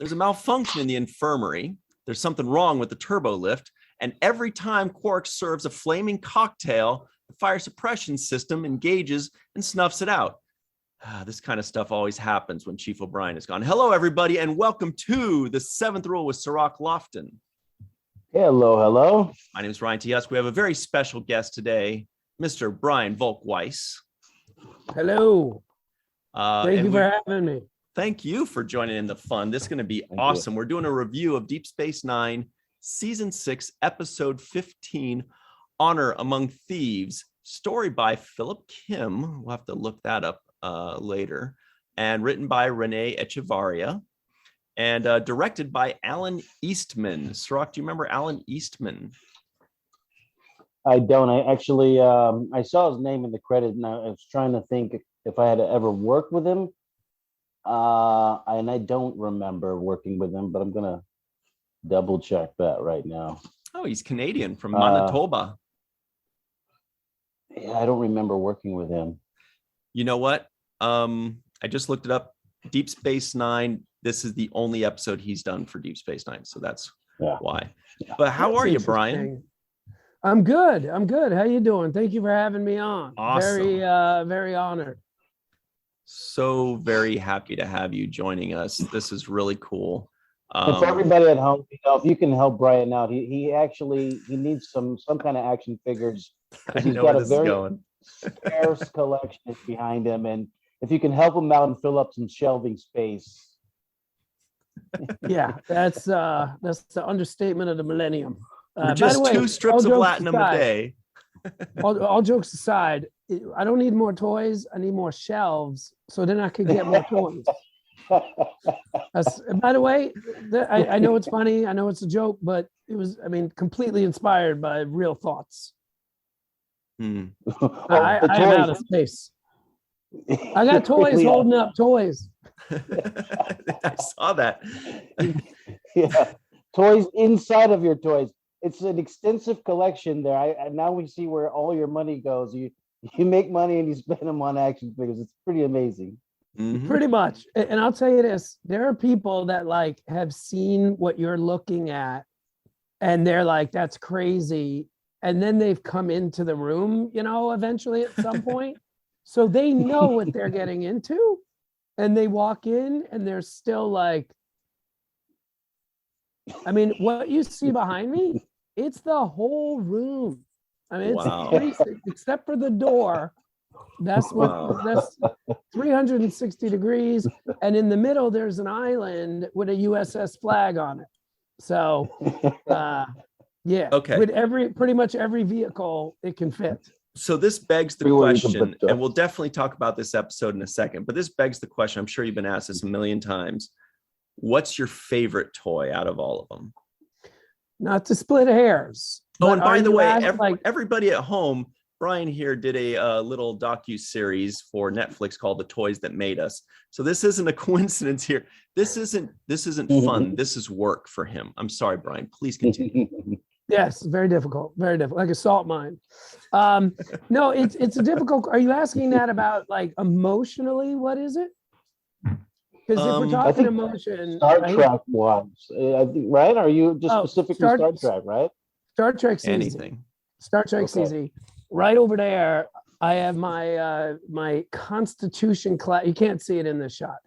There's a malfunction in the infirmary. There's something wrong with the turbo lift. And every time Quark serves a flaming cocktail, the fire suppression system engages and snuffs it out. This kind of stuff always happens when Chief O'Brien is gone. Hello, everybody, and welcome to the Seventh Rule with Cirroc Lofton. Hello. My name is Ryan T. Husk. We have a very special guest today, Mr. Brian Volk-Weiss. Hello. Thank you for having me. Thank you for joining in the fun. This is going to be awesome. We're doing a review of Deep Space Nine, Season 6, Episode 15, Honor Among Thieves, story by Philip Kim. We'll have to look that up later. And written by Renee Echevarria. And directed by Alan Eastman. Cirroc, do you remember Alan Eastman? I don't. I actually, I saw his name in the credit, and I was trying to think if I had ever worked with him. And I don't remember working with him, but I'm going to double check that right now. Oh, he's Canadian from Manitoba. Yeah, I don't remember working with him. You know what? I just looked it up. Deep Space Nine. This is the only episode he's done for Deep Space Nine, so that's why. Yeah. But how are you, Brian? I'm good. How you doing? Thank you for having me on. Awesome. Very honored. So very happy to have you joining us. This is really cool. For everybody at home, if you can help Brian out, he needs some kind of action figures. He's got a very scarce collection behind him, and if you can help him out and fill up some shelving space. Yeah, that's the understatement of the millennium. Just by the way, 2 strips of platinum a day. all jokes aside, I don't need more toys. I need more shelves, so then I could get more toys. By the way, I know it's funny. I know it's a joke, but it was, completely inspired by real thoughts. Oh, I am out of space. I got toys holding up toys. I saw that. Yeah, toys inside of your toys. It's an extensive collection there. Now we see where all your money goes. You make money and you spend them on action figures. It's pretty amazing. Mm-hmm. Pretty much. And I'll tell you this, there are people that have seen what you're looking at and they're like, that's crazy. And then they've come into the room, eventually at some point. So they know what they're getting into. And they walk in and they're still like, what you see behind me, it's the whole room. It's except for the door. That's 360 degrees. And in the middle, there's an island with a USS flag on it. So, okay. With pretty much every vehicle, it can fit. So this begs the question, and we'll definitely talk about this episode in a second, but this begs the question, I'm sure you've been asked this a million times. What's your favorite toy out of all of them? Not to split hairs. Oh, and by the way, everybody at home, Brian here did a little docu-series for Netflix called The Toys That Made Us. So this isn't a coincidence here. This isn't fun. This is work for him. I'm sorry, Brian. Please continue. Yes, very difficult, like a salt mine. No, it's a difficult. Are you asking that about emotionally? What is it? Because if we're talking emotion, Star Trek was, I think, right? Are you just specific to Star Trek, right? Star Trek's anything. Easy. Star Trek's easy. Right over there, I have my Constitution class. You can't see it in this shot.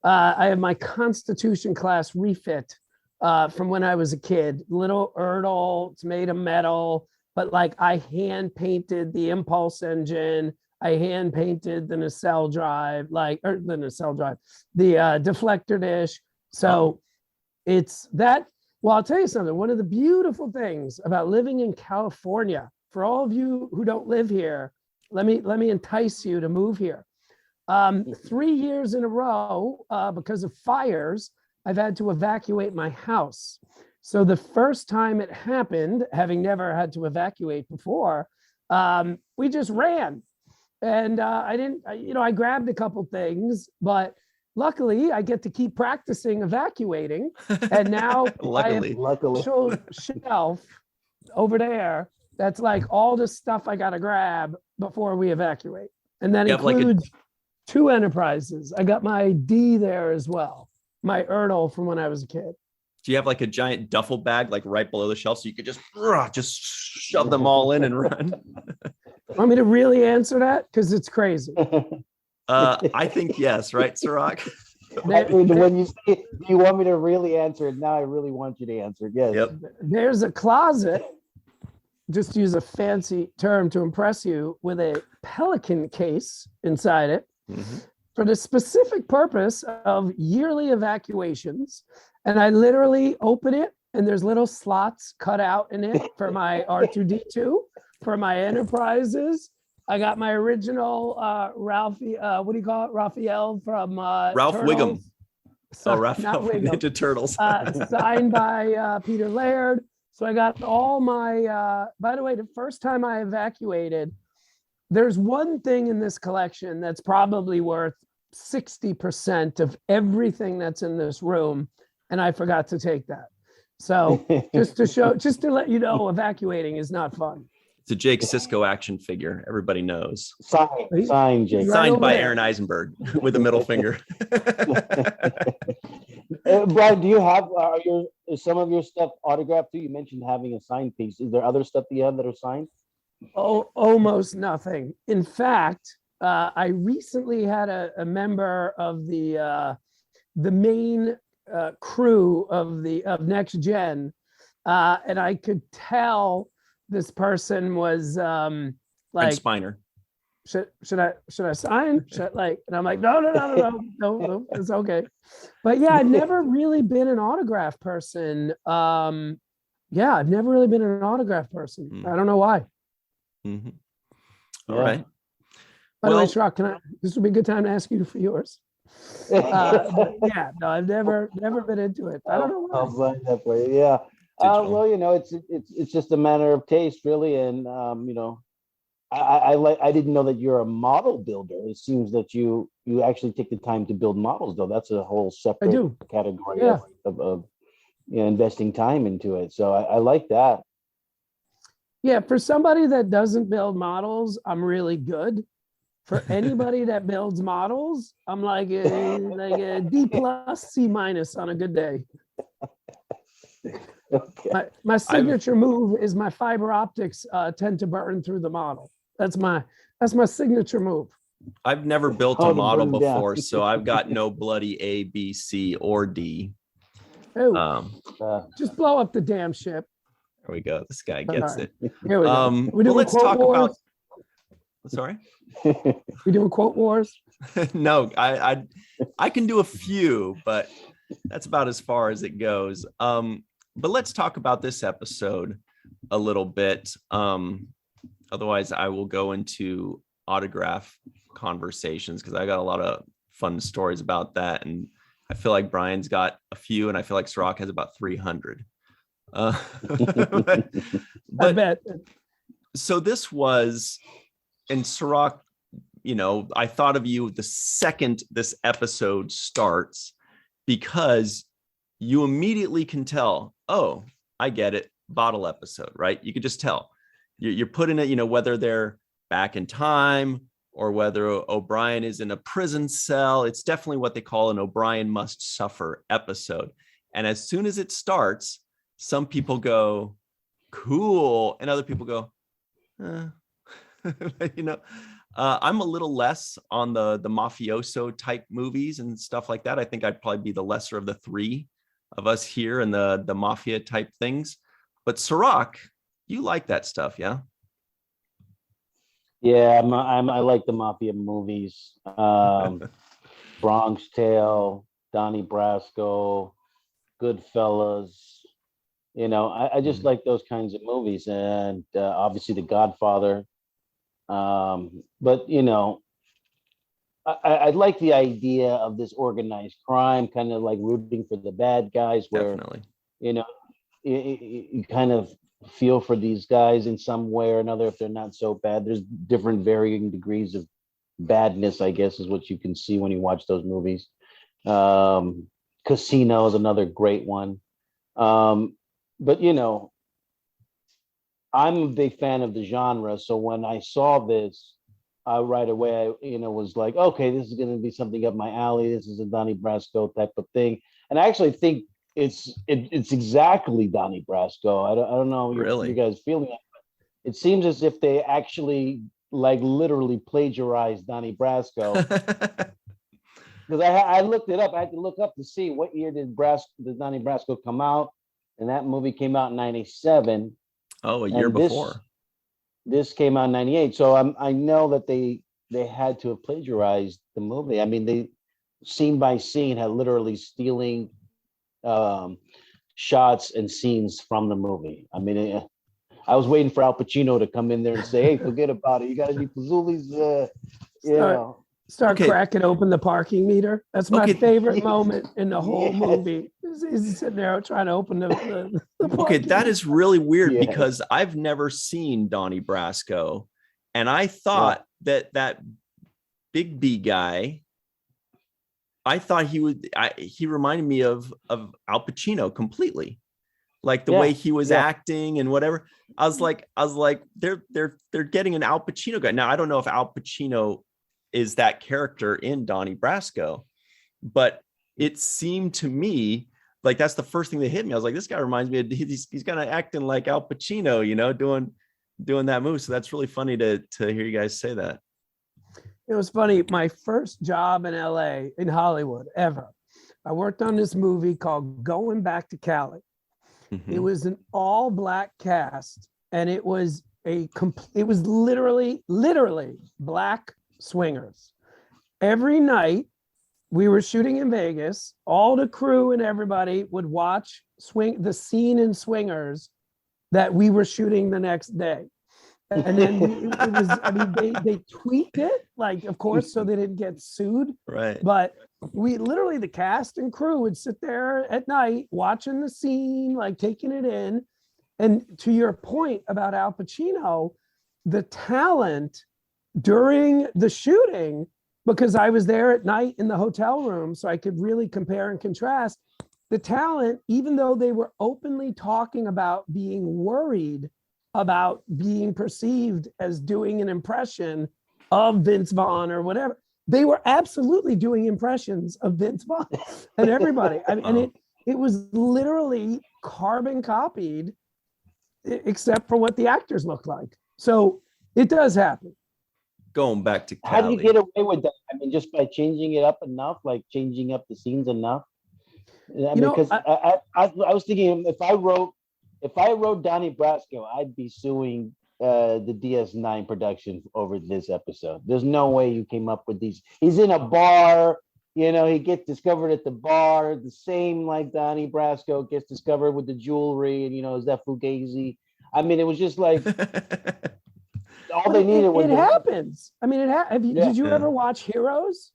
I have my Constitution class refit. From when I was a kid, little Erdl, it's made of metal, but I hand painted the impulse engine. I hand painted the nacelle drive, the deflector dish. So it's that. Well, I'll tell you something. One of the beautiful things about living in California, for all of you who don't live here, let me entice you to move here. 3 years in a row, because of fires, I've had to evacuate my house. So the first time it happened, having never had to evacuate before, we just ran. And I grabbed a couple things, but luckily I get to keep practicing evacuating. And now luckily. I have a shelf over there that's all the stuff I got to grab before we evacuate. And that includes 2 enterprises. I got my D there as well. my Erdl from when I was a kid. Do you have like a giant duffel bag like right below the shelf so you could just shove them all in and run? Want me to really answer that? Because it's crazy. I think yes, right, Cirroc? When you say you want me to really answer it, now I really want you to answer it. Yes. Yep. There's a closet, just to use a fancy term to impress you, with a Pelican case inside it for the specific purpose of yearly evacuations. And I literally open it, and there's little slots cut out in it for my R2D2, for my Enterprises. I got my original Ralphie, what do you call it? Raphael from Ralph Turtles. Wiggum. So, Raphael not from Wiggum. Ninja Turtles. Signed by Peter Laird. So I got all my, by the way, the first time I evacuated, there's one thing in this collection that's probably worth 60% of everything that's in this room. And I forgot to take that. So just to let you know, evacuating is not fun. It's a Jake Sisko action figure. Everybody knows. Signed, Jake. Signed by Aaron Eisenberg with a middle finger. Brian, do you have some of your stuff autographed too? You mentioned having a signed piece. Is there other stuff that you have that are signed? Oh, almost nothing. In fact, I recently had a member of the main crew of Next Gen, and I could tell this person was like Spiner. Should I sign? And I'm like, no, it's okay. But yeah, I've never really been an autograph person. I've never really been an autograph person. I don't know why. Mm-hmm. All right. By the way, Cirroc, this would be a good time to ask you for yours. I've never been into it. I don't know why. I'll sign that for you. Yeah. Well, it's just a matter of taste, really, and I didn't know that you're a model builder. It seems that you actually take the time to build models, though. That's a whole separate category of investing time into it. So I like that. Yeah, for somebody that doesn't build models, I'm really good. For anybody that builds models, I'm like a D+, C- on a good day. Okay. My signature move is my fiber optics tend to burn through the model. That's my signature move. I've never built a model before, so I've got no bloody A, B, C, or D. Just blow up the damn ship. There we go. This guy gets it. Here we go. Let's talk about. Sorry. We doing quote wars? No, I can do a few, but that's about as far as it goes. But let's talk about this episode a little bit. Otherwise, I will go into autograph conversations because I got a lot of fun stories about that, and I feel like Brian's got a few, and I feel like Cirroc has about 300. But I bet. So this was, and Cirroc, I thought of you the second this episode starts because you immediately can tell, oh, I get it, bottle episode, right? You could just tell. You're putting it, whether they're back in time or whether O'Brien is in a prison cell. It's definitely what they call an O'Brien must suffer episode. And as soon as it starts, some people go, cool, and other people go, I'm a little less on the mafioso type movies and stuff like that. I think I'd probably be the lesser of the three of us here and the mafia type things. But Cirroc, you like that stuff, yeah? Yeah, I like the mafia movies. Bronx Tale, Donnie Brasco, Goodfellas. I just like those kinds of movies, and obviously The Godfather. But I like the idea of this organized crime, kind of like rooting for the bad guys, where definitely, you kind of feel for these guys in some way or another if they're not so bad. There's different varying degrees of badness, I guess, is what you can see when you watch those movies. Casino is another great one. But I'm a big fan of the genre, so when I saw this, right away, I was like, okay, this is going to be something up my alley. This is a Donnie Brasco type of thing. and I actually think it's exactly Donnie Brasco. I don't know you guys feeling it. It seems as if they actually literally plagiarized Donnie Brasco. Because I looked it up. I had to look up to see what year did Donnie Brasco come out, and that movie came out in '97. Oh, a year before. This came out in '98. So I know that they had to have plagiarized the movie. I mean, they scene by scene had literally stealing shots and scenes from the movie. I mean, I was waiting for Al Pacino to come in there and say, "Hey, forget about it. You got to do Fazoli's." Start cracking open the parking meter. That's my favorite moment in the whole movie. He's sitting there trying to open the Okay, that is really weird because I've never seen Donnie Brasco, and I thought that Big B guy, I thought he reminded me of Al Pacino completely, like the way he was acting and whatever. I was like, they're getting an Al Pacino guy. Now I don't know if Al Pacino is that character in Donnie Brasco, but it seemed to me like that's the first thing that hit me. I was like, this guy reminds me of he's kind of acting like Al Pacino, you know, doing that move. So that's really funny to hear you guys say that. It was funny. My first job in LA, in Hollywood, ever. I worked on this movie called Going Back to Cali. Mm-hmm. It was an all black cast, and it was literally black swingers. Every night we were shooting in Vegas, all the crew and everybody would watch the scene in Swingers that we were shooting the next day. And then it was, I mean, they tweaked it, like, of course, so they didn't get sued. Right. But we literally, the cast and crew would sit there at night watching the scene, like taking it in. And to your point about Al Pacino, the talent during the shooting, because I was there at night in the hotel room, so I could really compare and contrast the talent, even though they were openly talking about being worried about being perceived as doing an impression of Vince Vaughn or whatever. They were absolutely doing impressions of Vince Vaughn and everybody. I mean, and it was literally carbon copied, except for what the actors look like. So it does happen. Going back to Cali. How do you get away with that? I mean, just by changing it up enough, like changing up the scenes enough. I mean, because I was thinking if I wrote Donnie Brasco, I'd be suing the DS9 production over this episode. There's no way you came up with these. He's in a bar, you know, he gets discovered at the bar, the same like Donnie Brasco gets discovered with the jewelry, and you know, is that Fugazi? I mean, it was just like all they needed was. It happens. I mean, did you ever watch Heroes?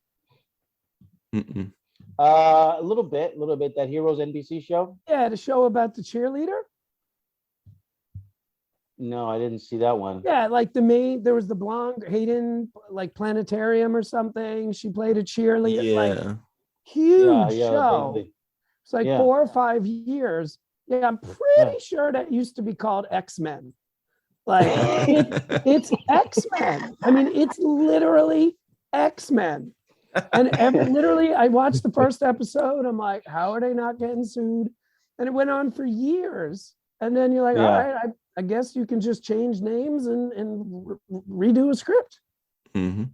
Mm-mm. A little bit. That Heroes NBC show. Yeah, the show about the cheerleader. No, I didn't see that one. Yeah, like there was the blonde Hayden, like Planetarium or something. She played a cheerleader. Yeah. Like, huge show. Totally. It's like 4 or 5 years. Yeah, I'm pretty sure that used to be called X-Men. Like it's X-Men. I mean, it's literally X-Men. And literally, I watched the first episode. I'm like, how are they not getting sued? And it went on for years. And then you're like, all right, I guess you can just change names and redo a script. Mm-hmm.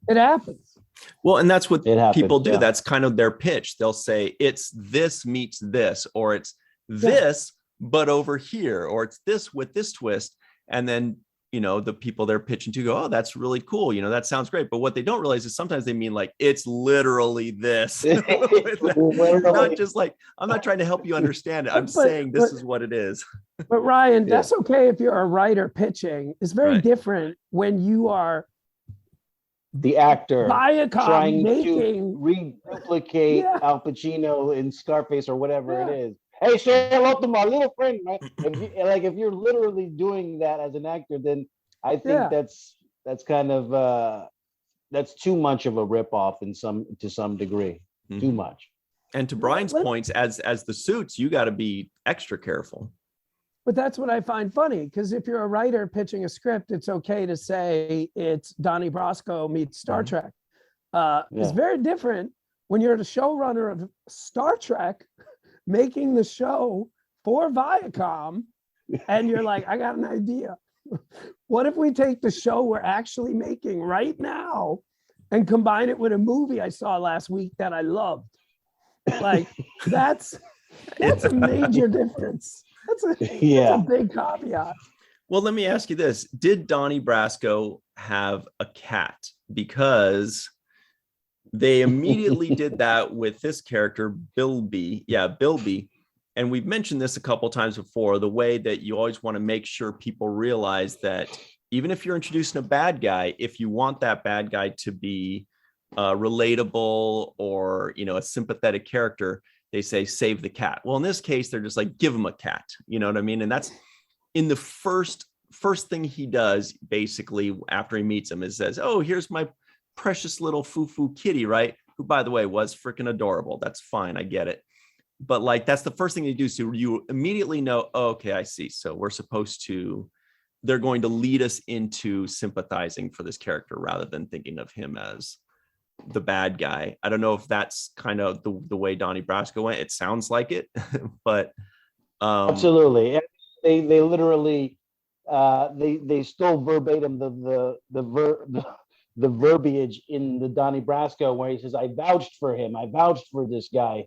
It happens. Well, and that's what people do. Yeah. That's kind of their pitch. They'll say it's this meets this, or it's this, but over here, or it's this with this twist. And then, you know, the people they're pitching to go, oh, that's really cool. You know, that sounds great. But what they don't realize is sometimes they mean like, it's literally this. Not just like, I'm not trying to help you understand it. I'm saying this is what it is. But Ryan, that's okay if you're a writer pitching. It's very different when you are the actor trying to replicate Al Pacino in Scarface or whatever it is. Hey, say hello to my little friend, man. If you're literally doing that as an actor, then I think that's kind of that's too much of a ripoff to some degree. Mm-hmm. Too much. And to Brian's points, as the suits, you got to be extra careful. But that's what I find funny, because if you're a writer pitching a script, it's okay to say it's Donnie Brasco meets Star Trek. It's very different when you're the showrunner of Star Trek, making the show for Viacom, and you're like, I got an idea. What if we take the show we're actually making right now and combine it with a movie I saw last week that I loved? Like, that's a major difference. That's a big caveat. Well, let me ask you this. Did Donnie Brasco have a cat? Because they immediately did that with this character, Bilby. Yeah, Bilby. And we've mentioned this a couple times before, the way that you always want to make sure people realize that even if you're introducing a bad guy, if you want that bad guy to be relatable or, a sympathetic character, they say, save the cat. Well, in this case, they're just like, give him a cat. You know what I mean? And that's in the first thing he does, basically, after he meets him, is says, oh, here's my precious little foo-foo kitty, right? Who, by the way, was freaking adorable. That's fine. I get it. But like, that's the first thing you do. So you immediately know, oh, okay, I see. So they're going to lead us into sympathizing for this character rather than thinking of him as the bad guy. I don't know if that's kind of the way Donnie Brasco went. It sounds like it, but absolutely. They literally they stole verbatim the verbiage in the Donnie Brasco where he says, I vouched for him. I vouched for this guy.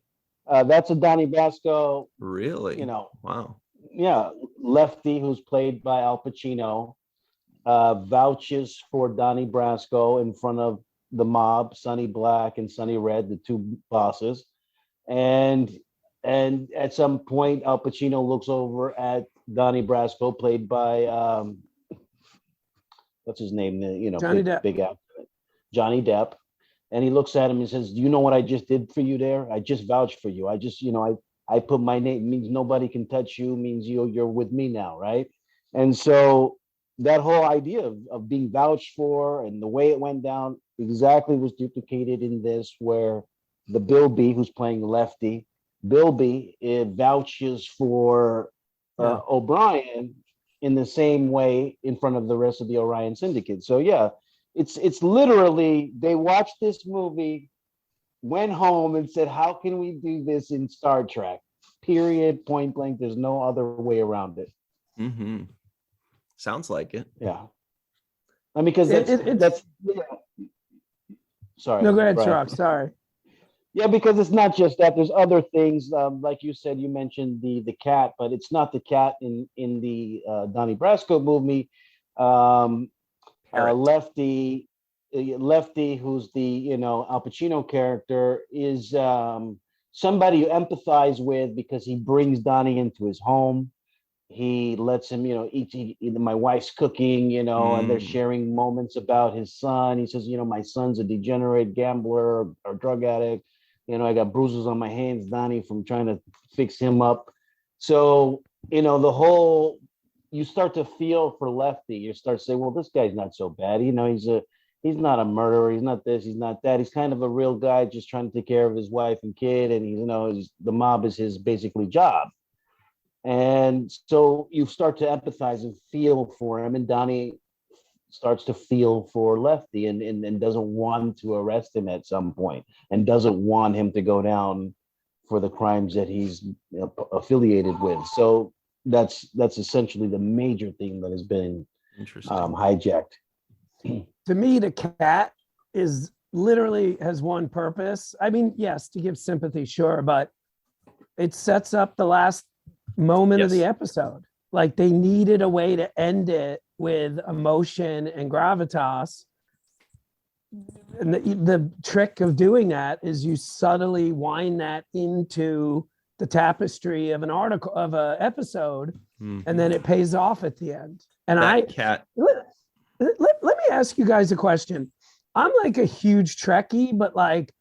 That's a Donnie Brasco. Really? Wow. Yeah. Lefty, who's played by Al Pacino, vouches for Donnie Brasco in front of the mob, Sonny Black and Sonny Red, the two bosses. And at some point, Al Pacino looks over at Donnie Brasco, played by what's his name? Johnny Depp. Big actor, Johnny Depp. And he looks at him and says, do you know what I just did for you there? I just vouched for you. I just, I put my name, means nobody can touch you, means you're with me now, right? And so that whole idea of being vouched for and the way it went down exactly was duplicated in this, where the Bilby, who's playing Lefty, Bilby vouches for O'Brien in the same way in front of the rest of the Orion Syndicate. So yeah, it's literally, they watched this movie, went home and said, how can we do this in Star Trek? Period, point blank. There's no other way around it. Mm-hmm. Sounds like it. Yeah. I mean, because that's yeah. Sorry. No, go ahead, Cirroc. Sorry. Yeah, because it's not just that. There's other things. Like you said, you mentioned the cat, but it's not the cat in the Donnie Brasco movie. Lefty, who's the Al Pacino character, is somebody you empathize with because he brings Donnie into his home. He lets him, eat my wife's cooking, and they're sharing moments about his son. He says, my son's a degenerate gambler or drug addict. I got bruises on my hands, Donnie, from trying to fix him up. So, you start to feel for Lefty. You start to say, well, this guy's not so bad. He's not a murderer. He's not this. He's not that. He's kind of a real guy, just trying to take care of his wife and kid. And the mob is his basically job. And so you start to empathize and feel for him. And Donnie starts to feel for Lefty and doesn't want to arrest him at some point and doesn't want him to go down for the crimes that he's affiliated with. So that's essentially the major thing that has been hijacked. To me, the cat is literally has one purpose. I mean, yes, to give sympathy, sure, but it sets up the last moment of the episode. Like, they needed a way to end it with emotion and gravitas. And the trick of doing that is you subtly wind that into the tapestry of an article, of an episode, and then it pays off at the end. And let me ask you guys a question. I'm like a huge Trekkie, but like,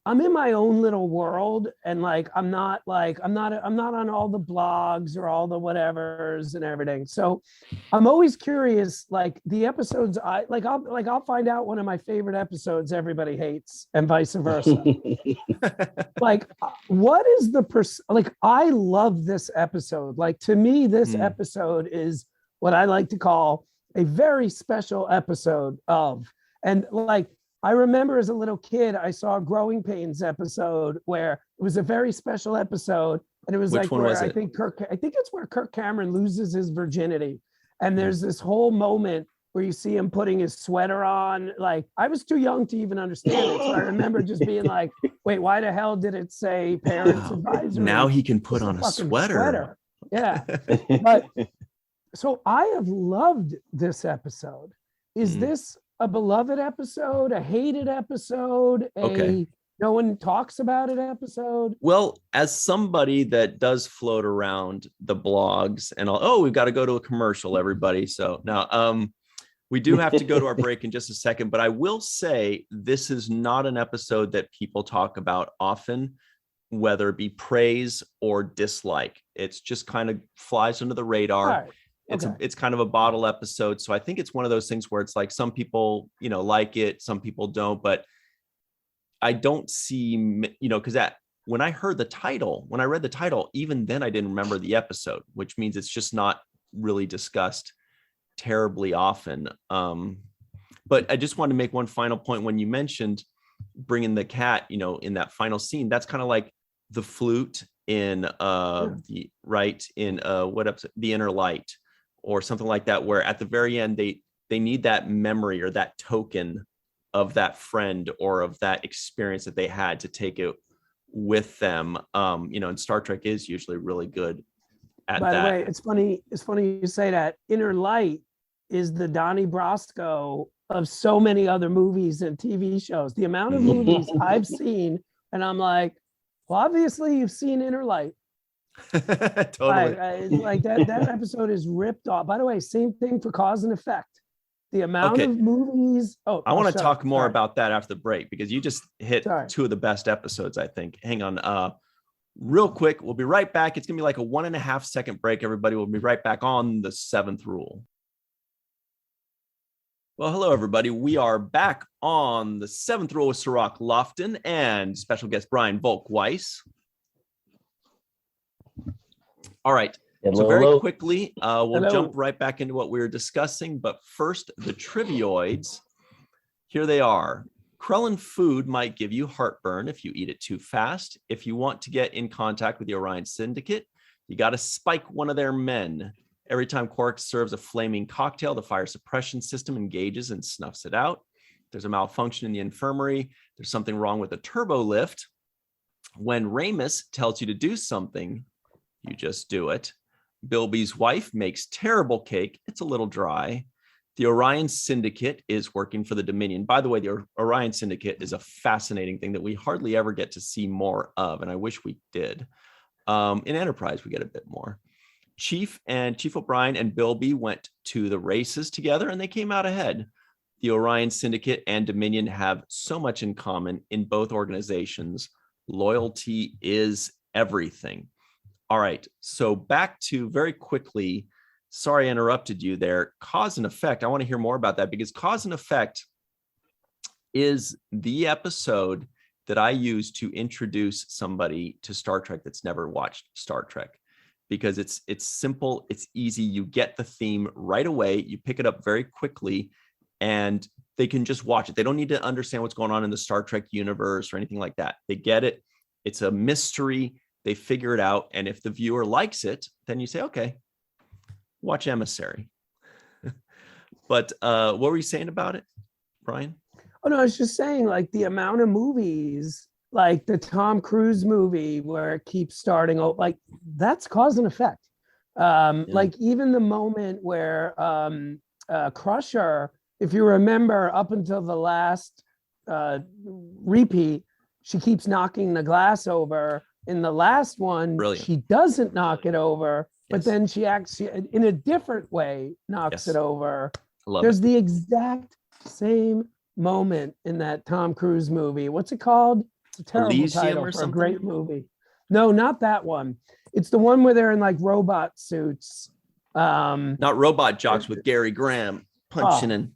I'm in my own little world, and like, I'm not on all the blogs or all the whatevers and everything. So I'm always curious, like the episodes I'll find out one of my favorite episodes everybody hates, and vice versa. Like, what is the I love this episode. Like, to me, this episode is what I like to call a very special episode of, and like, I remember as a little kid, I saw a Growing Pains episode where it was a very special episode. And it was Which like one where was I it? think it's where Kirk Cameron loses his virginity. And there's this whole moment where you see him putting his sweater on. Like, I was too young to even understand it. So I remember just being like, wait, why the hell did it say parents advisory? Now he can put It's on a fucking sweater. Yeah. But so I have loved this episode. Is this a beloved episode, a hated episode, no one talks about it episode? Well, as somebody that does float around the blogs and all, we've got to go to a commercial, everybody. So now we do have to go to our break in just a second, but I will say this is not an episode that people talk about often, whether it be praise or dislike. It's just kind of flies under the radar. Right. It's kind of a bottle episode. So I think it's one of those things where it's like some people, like it, some people don't, but I don't see, because when I read the title, even then I didn't remember the episode, which means it's just not really discussed terribly often. But I just wanted to make one final point. When you mentioned bringing the cat, in that final scene, that's kind of like the flute in The Inner Light, or something like that, where at the very end they need that memory or that token of that friend or of that experience that they had to take it with them. And Star Trek is usually really good at that. By the way, it's funny you say that. Inner Light is the Donnie Brasco of so many other movies and TV shows. The amount of movies I've seen, and I'm like, well, obviously you've seen Inner Light. Totally. Like that episode is ripped off. By the way, same thing for Cause and Effect. The amount of movies. I want to talk more about that after the break, because you just hit two of the best episodes, I think. Hang on. Real quick, we'll be right back. It's going to be like a 1.5 second break, everybody. We'll be right back on The Seventh Rule. Well, hello, everybody. We are back on The Seventh Rule with Cirroc, Lofton, and special guest Brian Volk-Weiss. All right. So very quickly, we'll jump right back into what we were discussing. But first, the trivioids. Here they are. Krellin food might give you heartburn if you eat it too fast. If you want to get in contact with the Orion Syndicate, you got to spike one of their men. Every time Quark serves a flaming cocktail, the fire suppression system engages and snuffs it out. There's a malfunction in the infirmary. There's something wrong with the turbo lift. When Ramus tells you to do something, you just do it. Bilby's wife makes terrible cake. It's a little dry. The Orion Syndicate is working for the Dominion. By the way, the Orion Syndicate is a fascinating thing that we hardly ever get to see more of, and I wish we did. In Enterprise, we get a bit more. Chief O'Brien and Bilby went to the races together, and they came out ahead. The Orion Syndicate and Dominion have so much in common in both organizations. Loyalty is everything. All right, so back to very quickly, sorry I interrupted you there, Cause and Effect. I want to hear more about that, because Cause and Effect is the episode that I use to introduce somebody to Star Trek that's never watched Star Trek, because it's simple, it's easy, you get the theme right away, you pick it up very quickly, and they can just watch it. They don't need to understand what's going on in the Star Trek universe or anything like that. They get it. It's a mystery. They figure it out. And if the viewer likes it, then you say, okay, watch Emissary. But what were you saying about it, Brian? Oh, no, I was just saying, like, the amount of movies, like the Tom Cruise movie where it keeps starting, like, that's Cause and Effect. Like, even the moment where Crusher, if you remember, up until the last repeat, she keeps knocking the glass over. In the last one, she doesn't knock it over, but then she in a different way knocks it over. There's the exact same moment in that Tom Cruise movie. What's it called? It's a terrible title for a great movie. No, not that one. It's the one where they're in like robot suits. Not Robot Jocks with Gary Graham punching in.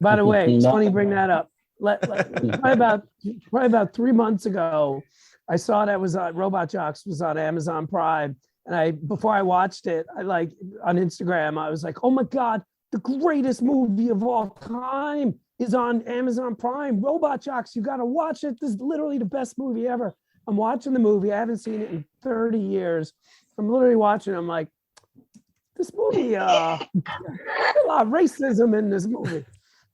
By the way, it's funny you bring that up. Probably about 3 months ago, I saw that was on Robot Jocks was on Amazon Prime. And before I watched it, I on Instagram, I was like, oh my God, the greatest movie of all time. is on Amazon Prime. Robot Jocks, you got to watch it. This is literally the best movie ever. I'm watching the movie. I haven't seen it in 30 years. I'm literally watching. I'm like, this movie, there's a lot of racism in this movie.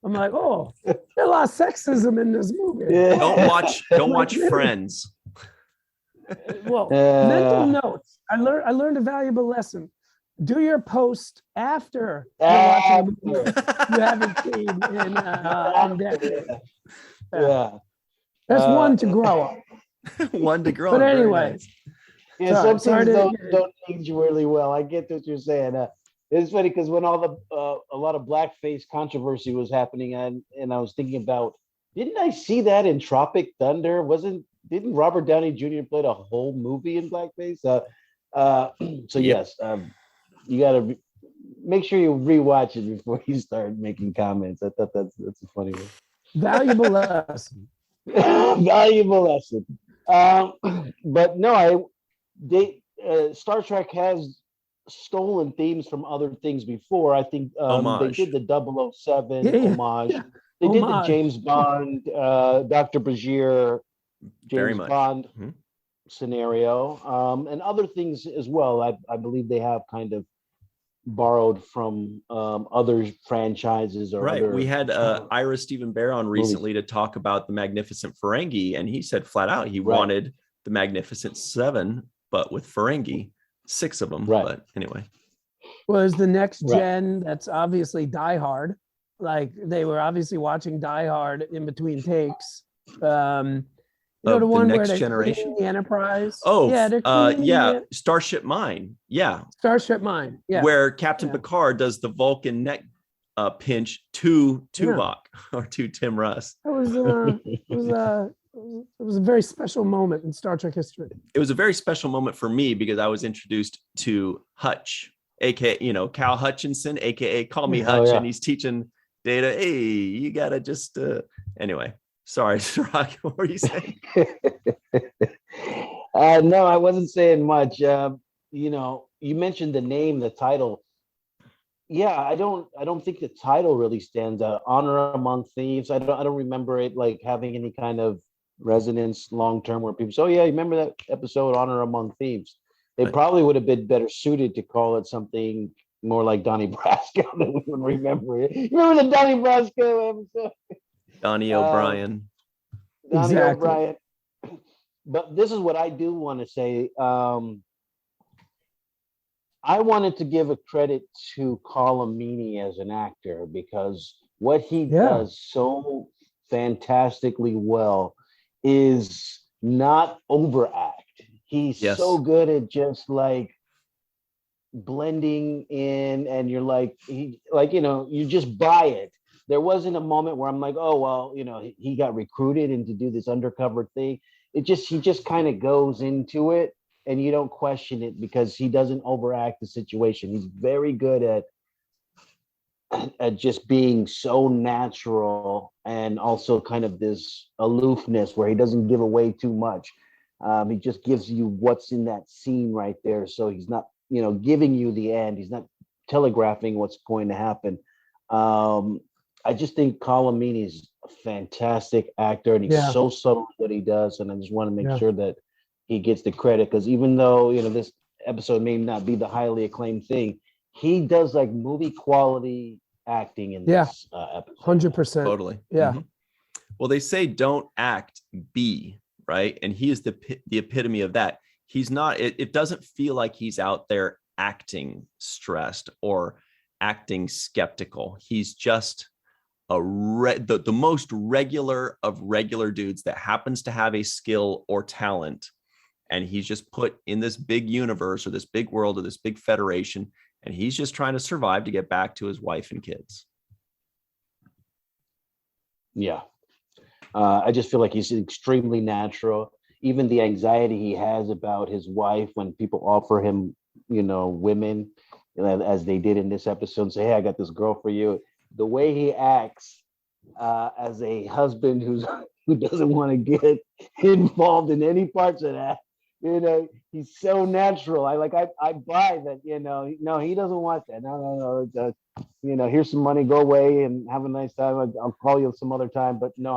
I'm like, oh, there's a lot of sexism in this movie. Yeah. Don't watch Friends. Well, mental notes. I learned a valuable lesson. Do your post after you're watching the movie you haven't seen in decades. Yeah. That's one to grow up. One to grow But up. Very anyway. nice. Yeah, Sorry, some things sorry don't age really well. I get what you're saying. It's funny because when all the a lot of blackface controversy was happening, and I was thinking about, didn't I see that in Tropic Thunder? Didn't Robert Downey Jr. play the whole movie in blackface? So yes, you got to make sure you rewatch it before you start making comments. I thought that's a funny one. Valuable lesson. Valuable lesson. But no, Star Trek has stolen themes from other things before. I think they did the 007 homage. Yeah. They did the James Bond, Dr. Bashir, James Bond scenario, and other things as well. I believe they have kind of borrowed from other franchises or right. Other, we had Ira Stephen Bear on recently to talk about the Magnificent Ferengi, and he said flat out he wanted the Magnificent Seven, but with Ferengi, 6 of them. Right. But anyway, was the next gen that's obviously Die Hard. Like they were obviously watching Die Hard in between takes. You know, the one Next where they're Generation? cleaning the Enterprise. oh yeah, they're cleaning the Starship Mine, Starship Mine. Yeah, where Captain Picard does the Vulcan neck pinch to Tuvok or to Tim Russ. It was a very special moment in Star Trek history. It was a very special moment for me because I was introduced to Hutch, aka Cal Hutchinson, aka Call Me Hutch, and he's teaching Data. Hey, you gotta just anyway. Sorry, Cirroc, what were you saying? No, I wasn't saying much. You mentioned the name, the title. Yeah, I don't think the title really stands out. Honor Among Thieves. I don't remember it like having any kind of resonance long term where people say, "Oh yeah, you remember that episode, Honor Among Thieves?" They probably would have been better suited to call it something more like Donnie Brasco than we would remember it. You remember the Donnie Brasco episode? Donnie O'Brien. Donnie O'Brien. But this is what I do want to say. I wanted to give a credit to Colomini as an actor because what he does so fantastically well is not overact. He's so good at just like blending in, and you're like, you just buy it. There wasn't a moment where I'm like, oh, well, he got recruited and to do this undercover thing. He just kind of goes into it and you don't question it because he doesn't overact the situation. He's very good at just being so natural and also kind of this aloofness where he doesn't give away too much. He just gives you what's in that scene right there. So he's not, giving you the end. He's not telegraphing what's going to happen. I just think Colomini is a fantastic actor, and he's so subtle at what he does. And I just want to make sure that he gets the credit because even though this episode may not be the highly acclaimed thing, he does like movie quality acting in this episode. 100%. Totally. Yeah. Mm-hmm. Well, they say don't act, be, right? And he is the epitome of that. He's not. It doesn't feel like he's out there acting stressed or acting skeptical. He's just the most regular of regular dudes that happens to have a skill or talent, and he's just put in this big universe or this big world or this big federation, and he's just trying to survive to get back to his wife and kids. I just feel like he's extremely natural. Even the anxiety he has about his wife when people offer him women, as they did in this episode, and say, hey, I got this girl for you. The way he acts as a husband who doesn't want to get involved in any parts of that, he's so natural. I buy that, no, he doesn't want that. No. Here's some money, go away and have a nice time. I'll call you some other time, but no,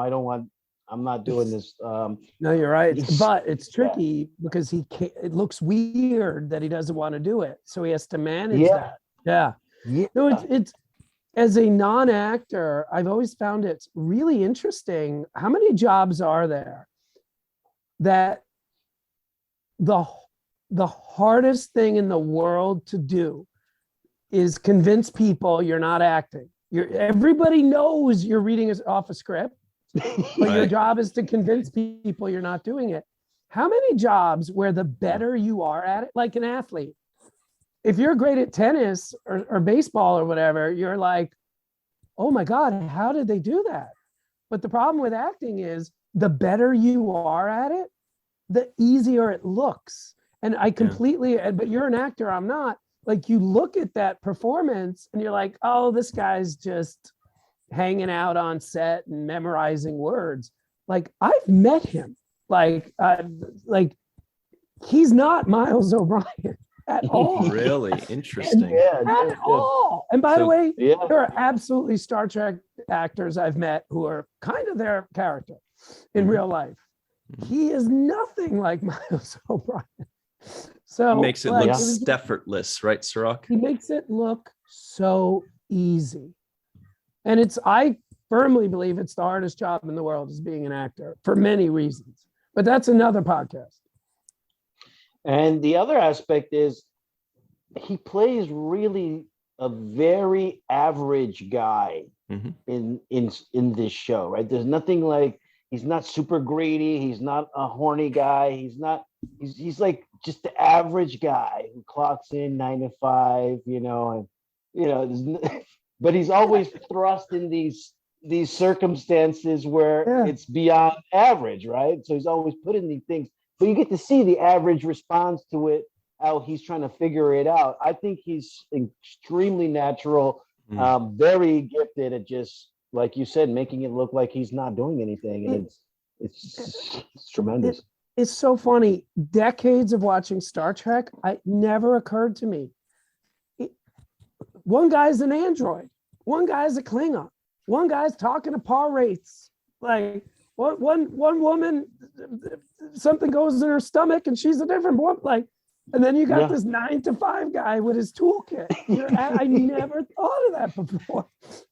I'm not doing this. No, you're right. But it's tricky because it looks weird that he doesn't want to do it. So he has to manage that. Yeah. No, it's as a non-actor, I've always found it really interesting. How many jobs are there that the hardest thing in the world to do is convince people you're not acting? Everybody knows you're reading off a script, but your job is to convince people you're not doing it. How many jobs where the better you are at it, like an athlete, if you're great at tennis or baseball or whatever, you're like, oh my God, how did they do that? But the problem with acting is the better you are at it, the easier it looks. And I completely, but you're an actor, I'm not. Like, you look at that performance and you're like, oh, this guy's just hanging out on set and memorizing words. Like, I've met him. Like he's not Miles O'Brien at all. Really interesting. At all. And by the way, there are absolutely Star Trek actors I've met who are kind of their character in real life. He is nothing like Miles O'Brien. So he makes it look effortless, right, Cirroc? He makes it look so easy. And I firmly believe it's the hardest job in the world is being an actor for many reasons. But that's another podcast. And the other aspect is he plays really a very average guy in this show, right? There's nothing like, he's not super greedy. He's not a horny guy. He's like just the average guy who clocks in 9 to 5, but he's always thrust in these circumstances where it's beyond average, right? So he's always put in these things, but you get to see the average response to it, how he's trying to figure it out. I think he's extremely natural, very gifted at just, like you said, making it look like he's not doing anything. And it's tremendous. It's so funny. Decades of watching Star Trek, it never occurred to me. One guy's an android. One guy's a Klingon. One guy's talking to par rates. Like one woman, something goes in her stomach and she's a different one. Like, and then you got this 9 to 5 guy with his toolkit. I never thought of that before.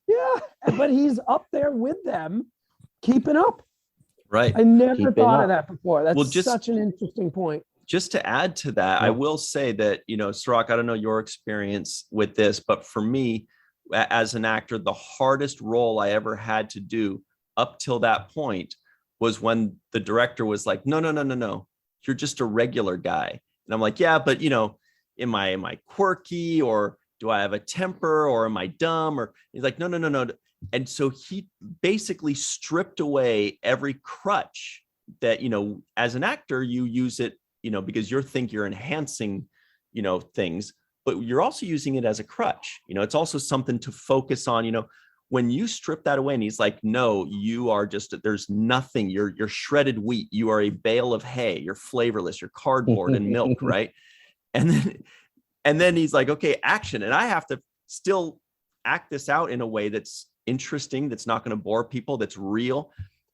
Yeah, but he's up there with them, keeping up. Right. I never thought of that before. That's such an interesting point. Just to add to that, I will say that, Cirroc, I don't know your experience with this, but for me, as an actor, the hardest role I ever had to do up till that point was when the director was like, no, you're just a regular guy. And I'm like, yeah, but am I quirky, or do I have a temper, or am I dumb? Or he's like, no. And so he basically stripped away every crutch that, as an actor, you use it, because you're enhancing, things, but you're also using it as a crutch. It's also something to focus on, when you strip that away. And he's like, no, you are there's nothing. You're shredded wheat. You are a bale of hay. You're flavorless. You're cardboard and milk. Right. And then he's like, okay, action. And I have to still act this out in a way that's interesting, that's not going to bore people, that's real.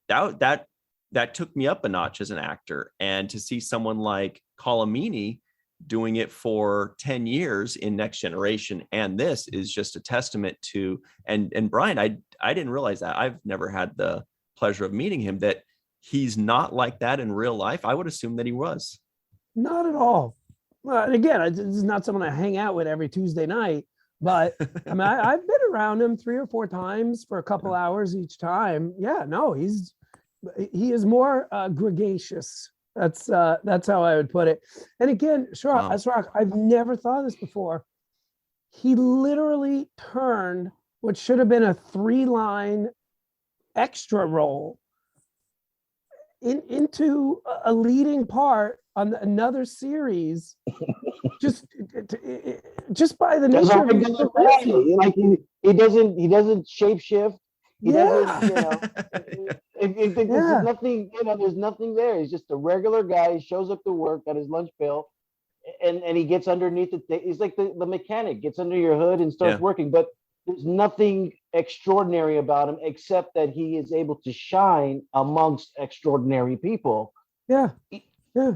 That took me up a notch as an actor. And to see someone like Colomini doing it for 10 years in Next Generation, and this is just a testament to, and Brian, I didn't realize that. I've never had the pleasure of meeting him, that he's not like that in real life. I would assume that he was. Not at all. Well, again, this is not someone I hang out with every Tuesday night, but I mean, I've been around him 3 or 4 times for a couple hours each time. Yeah, no, he is more gregarious. That's how I would put it. And again, Cirroc, I've never thought of this before. He literally turned what should have been a 3-line extra role into a leading part on another series, just by the nature of his like he doesn't shapeshift. He doesn't, there's nothing, there's nothing there. He's just a regular guy. He shows up to work, got his lunch bill, and he gets underneath the thing. He's like the mechanic, gets under your hood and starts working, but there's nothing extraordinary about him except that he is able to shine amongst extraordinary people. Yeah.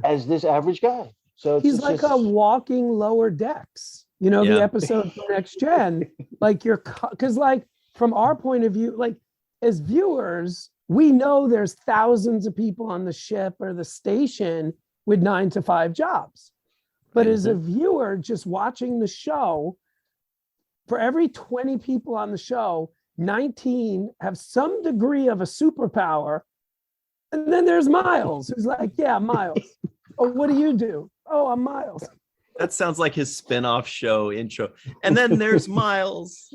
As this average guy. So he's like a walking Lower Decks. You know, the episode from Next Gen. Like because like from our point of view, like as viewers, we know there's thousands of people on the ship or the station with 9-to-5 jobs. But as a viewer, just watching the show, for every 20 people on the show, 19 have some degree of a superpower. And then there's Miles, who's like, yeah, Miles. Oh, what do you do? Oh, I'm Miles. That sounds like his spin-off show intro. And then there's Miles.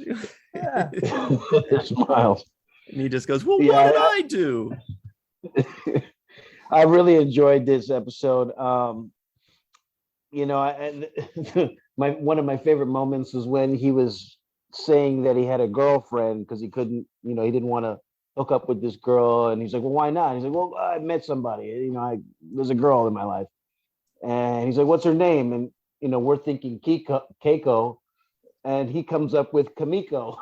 Yeah. There's Miles. And he just goes, well, what did I do? I really enjoyed this episode. You know, one of my favorite moments was when he was saying that he had a girlfriend because he couldn't, you know, he didn't want to hook up with this girl, and he's like, well, why not? He's like, well, I met somebody, you know, there's a girl in my life, and he's like, what's her name? And you know, we're thinking Keiko, and he comes up with Kamiko.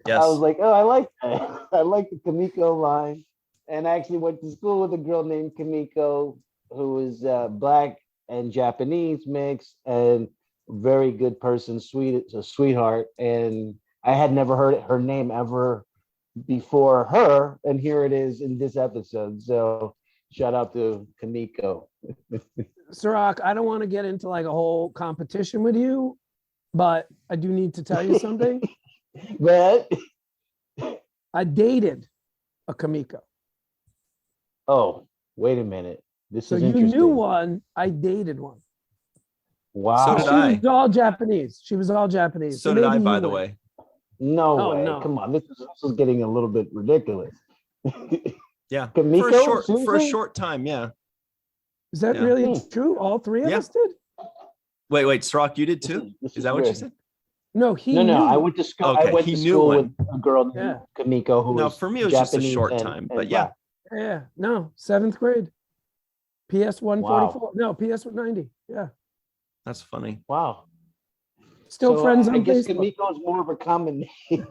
Yes. I was like, oh, I like that. I like the Kamiko line. And I actually went to school with a girl named Kamiko who is Black and Japanese mix, and very good person, a sweetheart. And I had never heard her name ever before her, and here it is in this episode. So shout out to Kamiko. Cirroc, I don't want to get into like a whole competition with you, but I do need to tell you something. But I dated a Kamiko. Oh, wait a minute. This So is you interesting. knew one, I dated one. Wow. So did She I. was all Japanese. She was all Japanese. So did I, maybe by you the were. way. No Oh, way. no. Come on. This is getting a little bit ridiculous. Yeah. Kamiko? For a short time, yeah. Is that Yeah. really true? All three of us did? Wait, Cirroc, you did too? Is that what you said? No, he No, knew. I went to school. Okay, I went he to knew school one. with a girl named Kamiko who No, was for me it was just a Japanese short and- time, and but yeah. Black. Yeah, no, 7th grade. PS 144. No, PS 190. Yeah. That's funny. Wow. Still So, friends on I guess Facebook. Kamiko is more of a common name.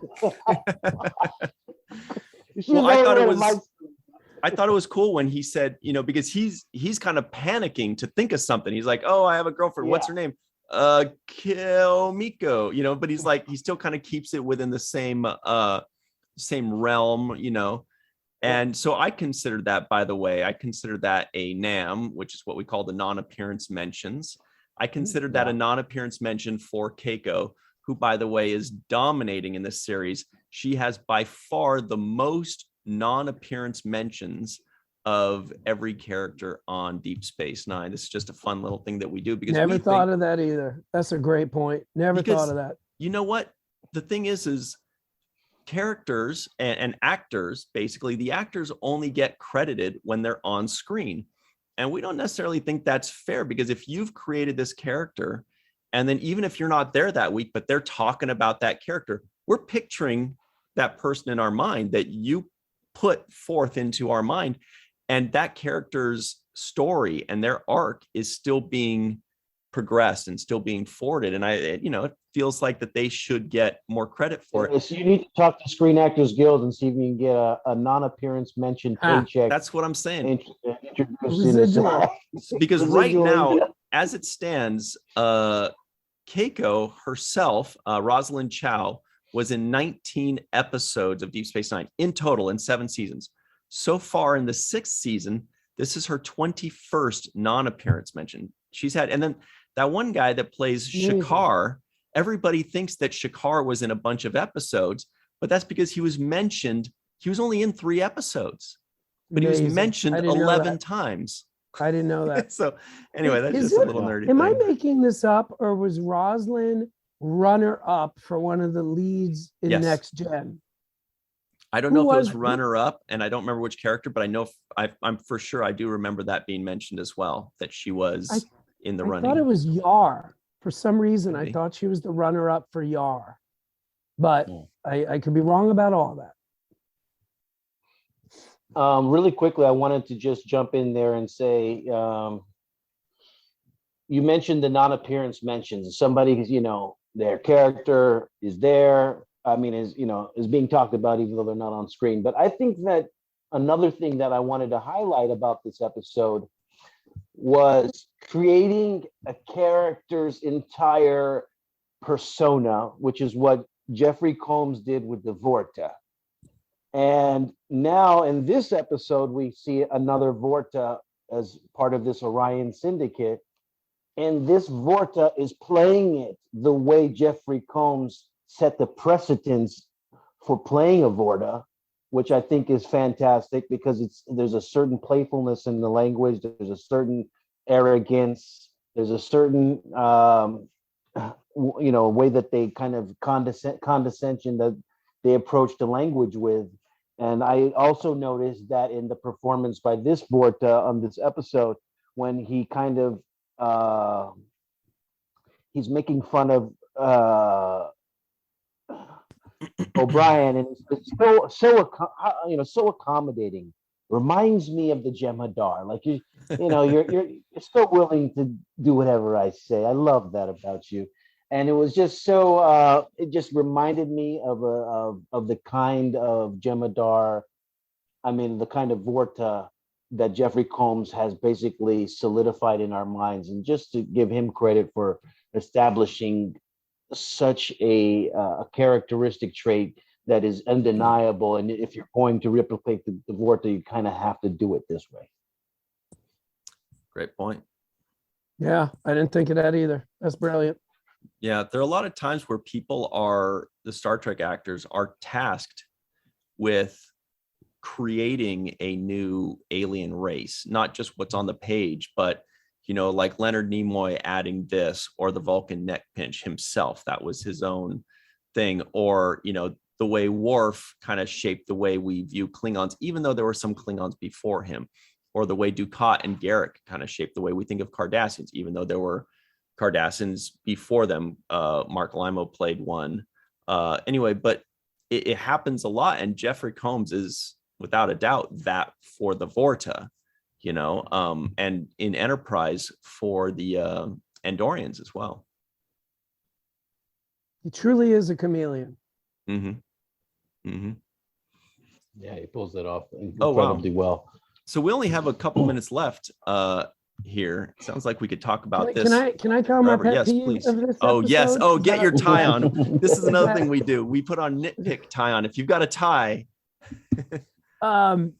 Well, I thought it was cool when he said, you know, because he's kind of panicking to think of something. He's like, oh, I have a girlfriend. What's her name? Kilmiko, you know, but he's like, he still kind of keeps it within the same realm, you know. And so I consider that, by the way, I consider that a NAM, which is what we call the non-appearance mentions. I consider that a non-appearance mention for Keiko, who, by the way, is dominating in this series. She has by far the most non-appearance mentions of every character on Deep Space Nine. This is just a fun little thing that we do because Never we thought think, of that either. That's a great point. Never thought of that. you know what? The thing is characters and actors, basically, the actors only get credited when they're on screen. And we don't necessarily think that's fair, because if you've created this character, and then even if you're not there that week, but they're talking about that character, we're picturing that person in our mind that you put forth into our mind. And that character's story and their arc is still being progressed and still being forwarded. And it feels like that they should get more credit for it. So you need to talk to Screen Actors Guild and see if you can get a non-appearance mention paycheck. That's what I'm saying. Residual. Because right now, as it stands, Keiko herself, Rosalind Chow, was in 19 episodes of Deep Space Nine in total in 7 seasons. So far in the 6th season, this is her 21st non-appearance mention. She's had, and then that one guy that plays Shakar, everybody thinks that Shakar was in a bunch of episodes, but that's because he was mentioned. He was only in 3 episodes, but he was mentioned 11 times. I didn't know that. So anyway, that's just a little nerdy Am thing. I making this up, or was Rosalind runner-up for one of the leads in Next Gen? I don't know if it was runner-up, and I don't remember which character, but I know I'm for sure I do remember that being mentioned as well, that she was in the running. I thought it was Yar. For some reason, I thought she was the runner-up for Yar. But I could be wrong about all that. Really quickly, I wanted to just jump in there and say, you mentioned the non-appearance mentions. Somebody who's, their character is there. I mean, is being talked about even though they're not on screen. But I think that another thing that I wanted to highlight about this episode was creating a character's entire persona, which is what Jeffrey Combs did with the Vorta. And now in this episode, we see another Vorta as part of this Orion syndicate. And this Vorta is playing it the way Jeffrey Combs set the precedence for playing a Vorta, which I think is fantastic because there's a certain playfulness in the language, there's a certain arrogance, there's a certain way that they kind of condescension that they approach the language with. And I also noticed that in the performance by this Vorta on this episode, when he kind of he's making fun of O'Brien, and it's so accommodating. Reminds me of the Jemadar. Like you're so willing to do whatever I say. I love that about you. And it was just so it just reminded me of the kind of Jemadar, the kind of Vorta that Jeffrey Combs has basically solidified in our minds. And just to give him credit for establishing such a characteristic trait that is undeniable. And if you're going to replicate the Vorta, you kind of have to do it this way. Great point. Yeah, I didn't think of that either. That's brilliant. Yeah, there are a lot of times where the Star Trek actors are tasked with creating a new alien race, not just what's on the page, but like Leonard Nimoy adding this, or the Vulcan neck pinch himself, that was his own thing, or the way Worf kind of shaped the way we view Klingons, even though there were some Klingons before him, or the way Dukat and Garrick kind of shaped the way we think of Cardassians, even though there were Cardassians before them. Mark Limo played one. Anyway, but it happens a lot, and Jeffrey Combs is without a doubt that for the Vorta, and in Enterprise for the Andorians as well. He truly is a chameleon. Mm-hmm. Mm-hmm. Yeah, he pulls that off incredibly well. So we only have a couple minutes left here. Sounds like we could talk about this. Can I tell my pet peeve please. of this Oh, episode? yes. Oh, get your tie on. This is another thing we do. We put on nitpick tie on. If you've got a tie. And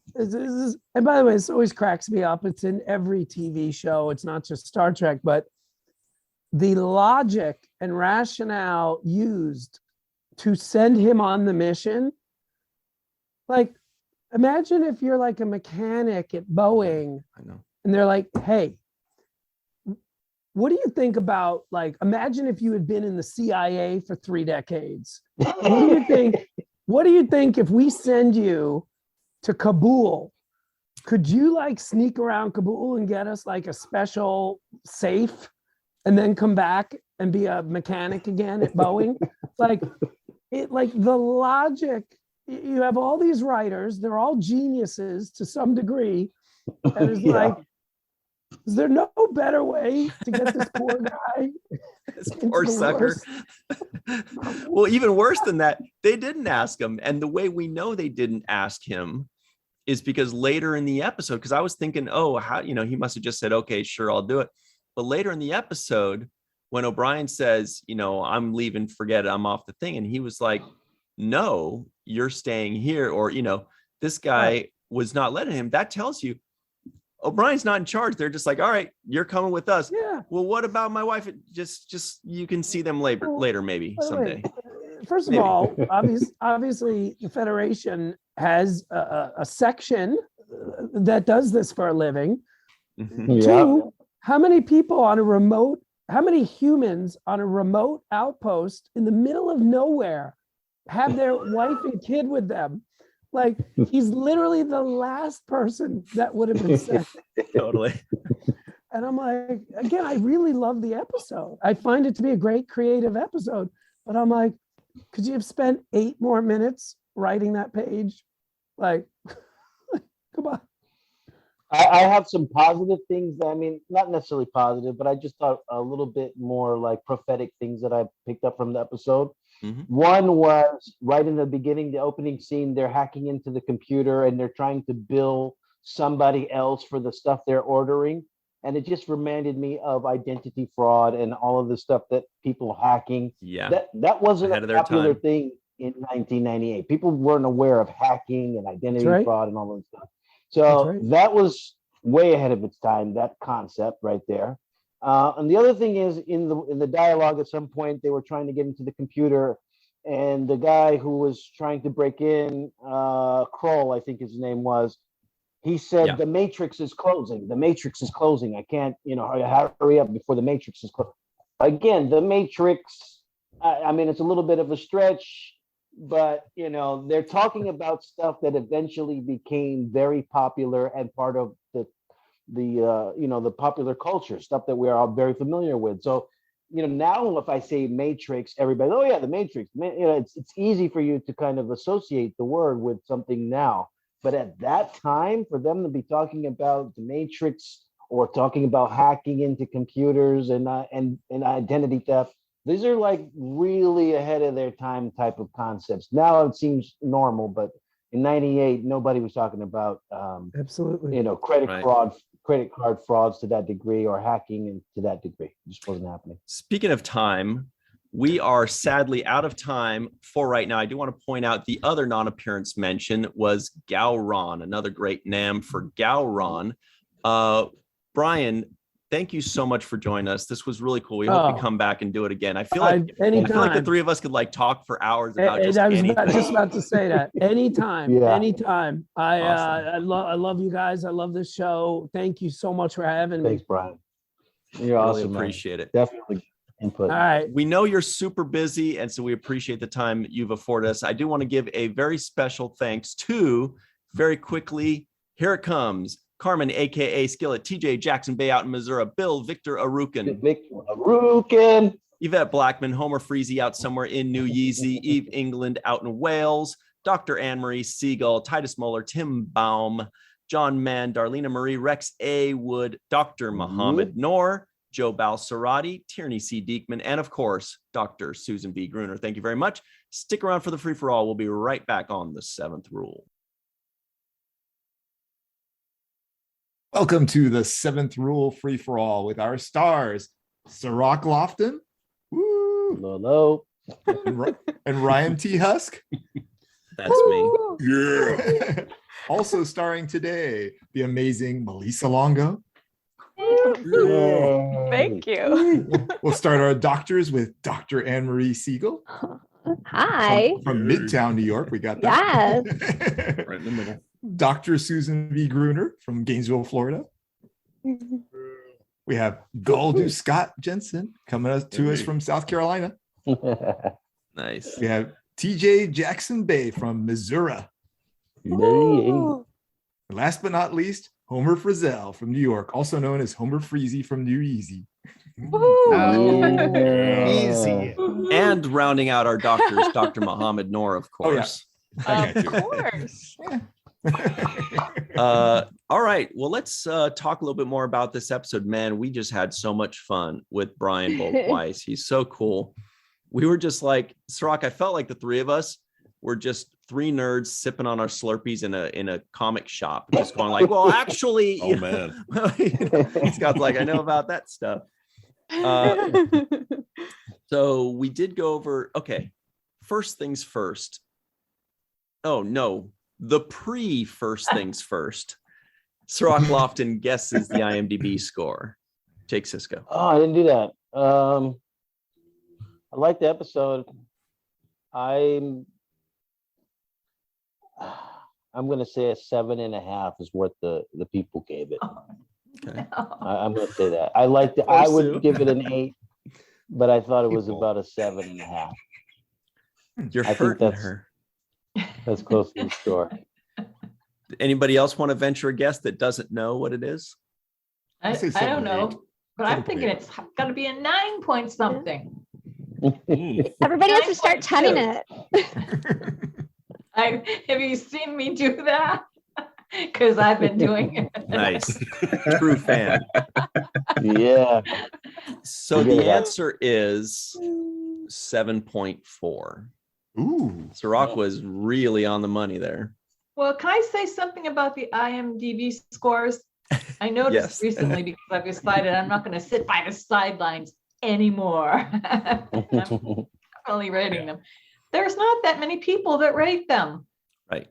by the way, this always cracks me up. It's in every TV show. It's not just Star Trek, but the logic and rationale used to send him on the mission. Like, imagine if you're like a mechanic at Boeing, I know, and they're like, hey, what do you think about, like, imagine if you had been in the CIA for 3 decades. What do you think if we send you to Kabul? Could you like sneak around Kabul and get us like a special safe and then come back and be a mechanic again at Boeing? Like the logic, you have all these writers, they're all geniuses to some degree. And it's like, is there no better way to get this poor guy? This poor sucker. Well, even worse than that, they didn't ask him. And the way we know they didn't ask him is because later in the episode, because I was thinking, oh, how, he must have just said, okay, sure, I'll do it. But later in the episode, when O'Brien says, I'm leaving, forget it, I'm off the thing. And he was like, no, you're staying here. Or, this guy was not letting him. That tells you O'Brien's not in charge. They're just like, all right, you're coming with us. Yeah. Well, what about my wife? Just you can see them later, maybe someday. First of all, obviously, the Federation has a section that does this for a living. Mm-hmm. Two, how many humans on a remote outpost in the middle of nowhere have their wife and kid with them? Like, he's literally the last person that would have been sent. Totally. And I'm like, again, I really love the episode. I find it to be a great creative episode. But I'm like, could you have spent 8 more minutes writing that page? Like, come on. I have some positive things. I mean, not necessarily positive, but I just thought a little bit more like prophetic things that I picked up from the episode. Mhm. One was right in the beginning, the opening scene, they're hacking into the computer and they're trying to bill somebody else for the stuff they're ordering. And it just reminded me of identity fraud and all of the stuff that people hacking. Yeah. That wasn't Ahead a of their popular time. thing in 1998. People weren't aware of hacking and identity That's right. fraud and all that stuff. That's So right. that was way ahead of its time, that concept right there. And the other thing is in the dialogue at some point, they were trying to get into the computer and the guy who was trying to break in, Kroll, I think his name was, he said, Yeah. the Matrix is closing. The Matrix is closing. I can't, hurry up before the Matrix is closed. Again, the Matrix, I mean, it's a little bit of a stretch, but, they're talking about stuff that eventually became very popular and part of the popular culture, stuff that we are all very familiar with. So, now if I say Matrix, everybody, oh yeah, the Matrix, it's easy for you to kind of associate the word with something now. But at that time, for them to be talking about the Matrix or talking about hacking into computers and identity theft, these are like really ahead of their time type of concepts. Now it seems normal, but in '98, nobody was talking about Absolutely. credit card frauds to that degree or hacking and to that degree. It just wasn't happening. Speaking of time, we are sadly out of time for right now. I do want to point out the other non-appearance mention was Gowron, another great name for Gowron. Brian, thank you so much for joining us. This was really cool. We hope you come back and do it again. I feel like the three of us could like talk for hours about just anything. I was just about to say that. Anytime, Yeah. anytime. Awesome. I love you guys. I love this show. Thank you so much for having me. Thanks, Brian. You're Really awesome. appreciate it. Definitely input. All right. We know you're super busy, and so we appreciate the time you've afforded us. I do want to give a very special thanks to, very quickly, here it comes, Carmen, aka Skillet, TJ Jackson-Bey out in Missouri, Bill Victor Arucan, Yvette Blackmon, Homer Freezy out somewhere in New Yeezy, Eve England out in Wales, Dr. Marie Segal, Titus Mohler, Tim Baum, John Mann, Darlena Marie, Rex A. Wood, Dr. Mohamed Noor, Joe Balsarotti, Tierney C. Dieckmann, and of course, Dr. Susan B. Gruner. Thank you very much. Stick around for the free-for-all. We'll be right back on The Seventh Rule. Welcome to The Seventh Rule free-for-all with our stars, Cirroc Lofton, woo, Hello. and Ryan T. Husk. That's me. Yeah. Also starring today, the amazing Melissa Longo. Thank you. We'll start our doctors with Dr. Marie Segal. Hi. From Midtown, New York. We got that. Yes. Right in the middle. Dr. Susan V. Gruner from Gainesville, Florida. We have Goldu Scott Jensen coming to us from South Carolina. Nice. We have TJ Jackson-Bey from Missouri. Ooh. And last but not least, Homer Frizzell from New York, also known as Homer Freezy from New Yeezy. Easy. And rounding out our doctors, Dr. Mohamed Noor, of course. Of course. All right. Well, let's talk a little bit more about this episode. Man, we just had so much fun with Brian Volk-Weiss. He's so cool. We were just like, Cirroc, I felt like the three of us were just three nerds sipping on our Slurpees in a comic shop, just going like, well, actually, Oh man. Scott's like, I know about that stuff. So we did go over, okay, first things first. Oh no, the first things first. Cirroc Lofton guesses the IMDb score. Jake Sisko. Oh, I didn't do that. I like the episode. I'm going to say a 7.5 is what the people gave it. Okay. I'm going to say that. I liked it. I would give it an 8, but I thought it was about a 7.5. You're I think hurting that's- her. That's close to the score. Anybody else want to venture a guess that doesn't know what it is? I'd say I don't 7 or know, 8. but I'm 7.8. thinking it's got to be a 9 point something. Everybody has to start telling it. 9.2. Have you seen me do that? because I've been doing it. Nice. True fan. Yeah. So Forget the about it. answer is 7.4. Ooh. Cirroc was really on the money there. Well, can I say something about the IMDb scores? I noticed Yes. recently because I've decided I'm not going to sit by the sidelines anymore. I'm only rating them. There's not that many people that rate them. Right.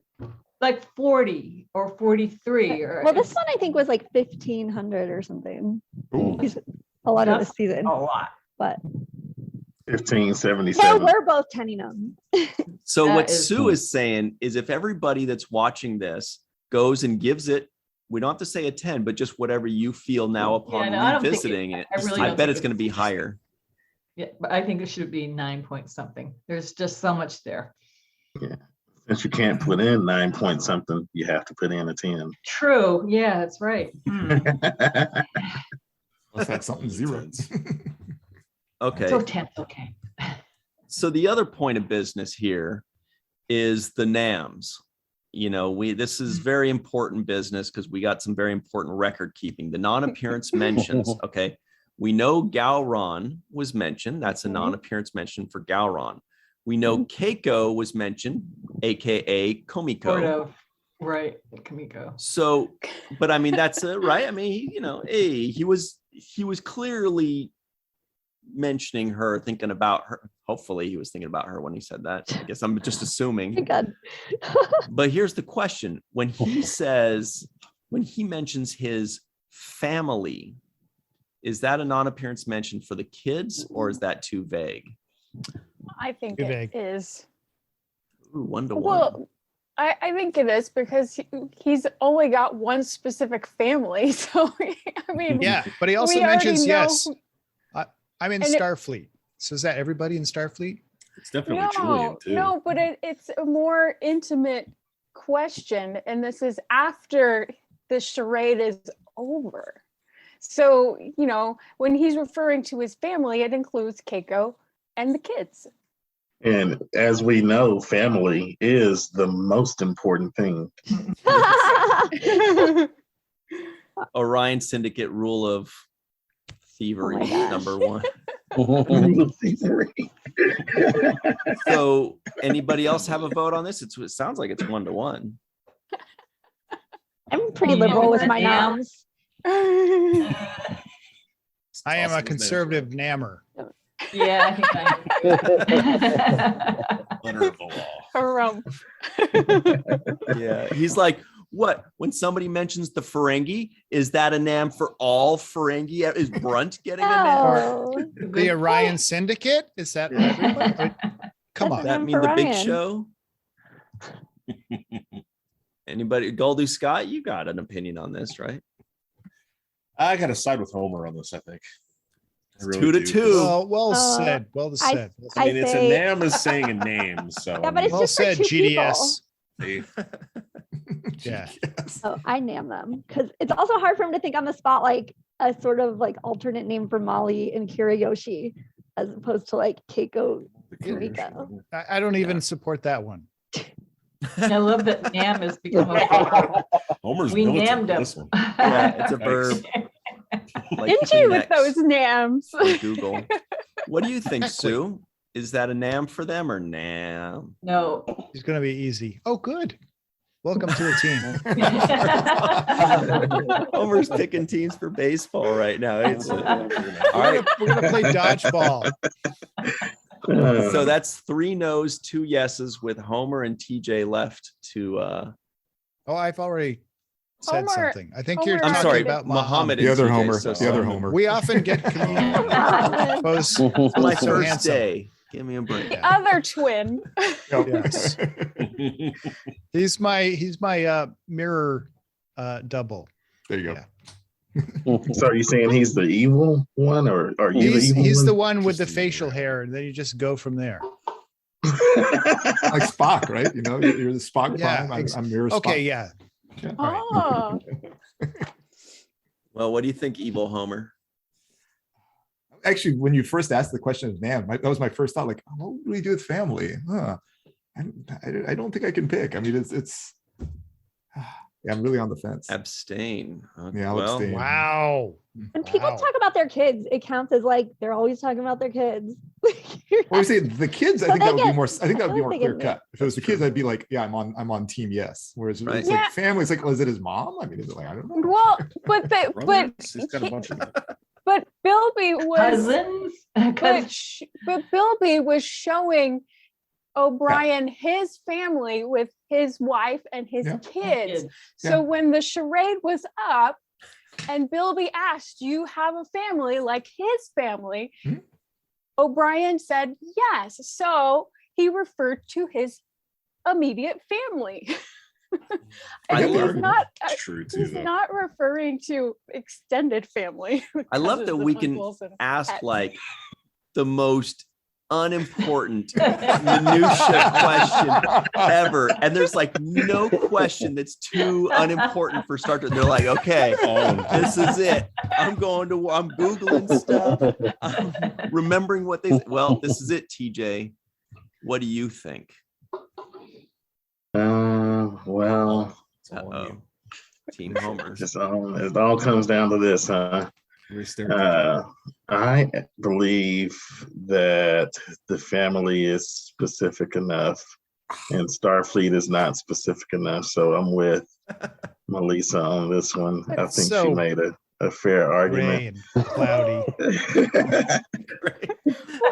Like 40 or 43. Or Well, this one I think was like 1,500 or something. Ooh. A lot of That's the season, a lot. but 1577. yeah, we're both tenning them. So That what is- Sue is saying is if everybody that's watching this goes and gives it, we don't have to say a 10, but just whatever you feel now upon no, I don't think revisiting it, I really I don't bet think it's going to be higher. Yeah, but I think it should be 9 point something. There's just so much there. Since you can't put in 9 point something, you have to put in a 10. True. Yeah, that's right. Unless that's something zero. Okay. So 10, okay. So the other point of business here is the NAMs. You know, this is very important business because we got some very important record keeping. The non-appearance mentions. Okay. We know Gowron was mentioned. That's a non-appearance mention for Gowron. We know Keiko was mentioned, aka Komiko. Sort of. Right. Kamiko. So, but I mean, that's right. I mean, he was clearly mentioning her, thinking about her. Hopefully he was thinking about her when he said that. I guess I'm just assuming. Thank God. But here's the question. When he mentions his family, is that a non-appearance mention for the kids or is that too vague? I think Too it vague. is. Ooh, 1 to 1. Well, I think it is because he's only got one specific family. So, I mean, Yeah, but he also we already mentions, know yes, who- I'm in and it- Starfleet. So is that everybody in Starfleet? It's definitely Julian too. No, but it's a more intimate question. And this is after the charade is over. So, when he's referring to his family, it includes Keiko and the kids. And as we know, family is the most important thing. Orion Syndicate rule of thievery, Oh my gosh. number 1. So anybody else have a vote on this? It sounds like it's 1 to 1. I'm pretty liberal with my Yeah. noms. I am Awesome, a conservative nammer. Yeah, I think Letter of the law. Harumph. Yeah. He's like, what? When somebody mentions the Ferengi, is that a NAM for all Ferengi? Is Brunt getting a NAM? Oh, The Orion Syndicate? Is that everybody? Come Does on. that NAM mean for the big Ryan. show? Anybody? Goldie Scott, you got an opinion on this, right? I got to side with Homer on this, I think. I really 2 to do. 2. Well Uh, said. Well said. I mean, it's say- a NAM is saying a name, so. Yeah, but it's Well just for said, two GDS. Yeah. Yes. Oh, I name them because it's also hard for him to think on the spot like a sort of like alternate name for Molly and Kirayoshi as opposed to like Keiko Kumiko. I don't even support that one. I love that Nam has become a Homer's We militant named on him. this one. Yeah, it's a verb. Like Stingy with Kleenex those nams. or Google. What do you think, Sue? Is that a NAM for them or NAM? No. He's going to be easy. Oh, good. Welcome to the team. Homer's picking teams for baseball right now. It's all right. We're going to play dodgeball. So that's 3 no's, 2 yeses with Homer and TJ left to Oh, I've already said Homer- something. I think you're Homer- I'm talking sorry, about Mohammed. The and other TJ, Homer. so The other sorry. Homer. We often get communion. Those It's my so first handsome. day. Give me a break. The other twin. Yes. He's my mirror double. There you go. Yeah. So are you saying he's the evil one, or are you the evil He's one? the one with the Just the facial evil. hair, and then you just go from there. Like Spock, right? You know, you're the Spock Yeah, Prime. I'm Mirror Spock. Okay, yeah. All right. Oh, Well, what do you think, Evil Homer? Actually, when you first asked the question of NAM, that was my first thought. Like, what do we do with family? I don't think I can pick. I mean, it's Yeah, I'm really on the fence. Abstain. Okay, Yeah, I'll abstain. Wow. When people talk about their kids, it counts as like they're always talking about their kids. Well, we say the kids. I So think that they would be get- more. I think that would be more they get clear cut. If it was the kids, I'd be like, yeah, I'm on team yes. Whereas if it's Right. like family, it's like, well, is it his mom? I mean, is it like I don't know. Well, but He's got a bunch of them. but Bilby was Cousins. but Bilby was showing O'Brien his family with his wife and his Yeah. kids. So when the charade was up and Bilby asked, "Do you have a family like his family?" Mhm. O'Brien said yes. So he referred to his immediate family. I And love he's not True too, he's though. not referring to extended family. I love cousins that and we can uncles and ask pets. like the most unimportant minutia question ever, and there's like no question that's too unimportant for Star Trek. They're like, okay, this is it. I'm googling stuff. I'm remembering what they. Well, this is it. TJ, what do you think? Well, Uh-oh. Team Homer. it all comes down to this, huh? I believe that the family is specific enough and Starfleet is not specific enough. So I'm with Melissa on this one. I That's think so she made a fair argument. Rain, cloudy. I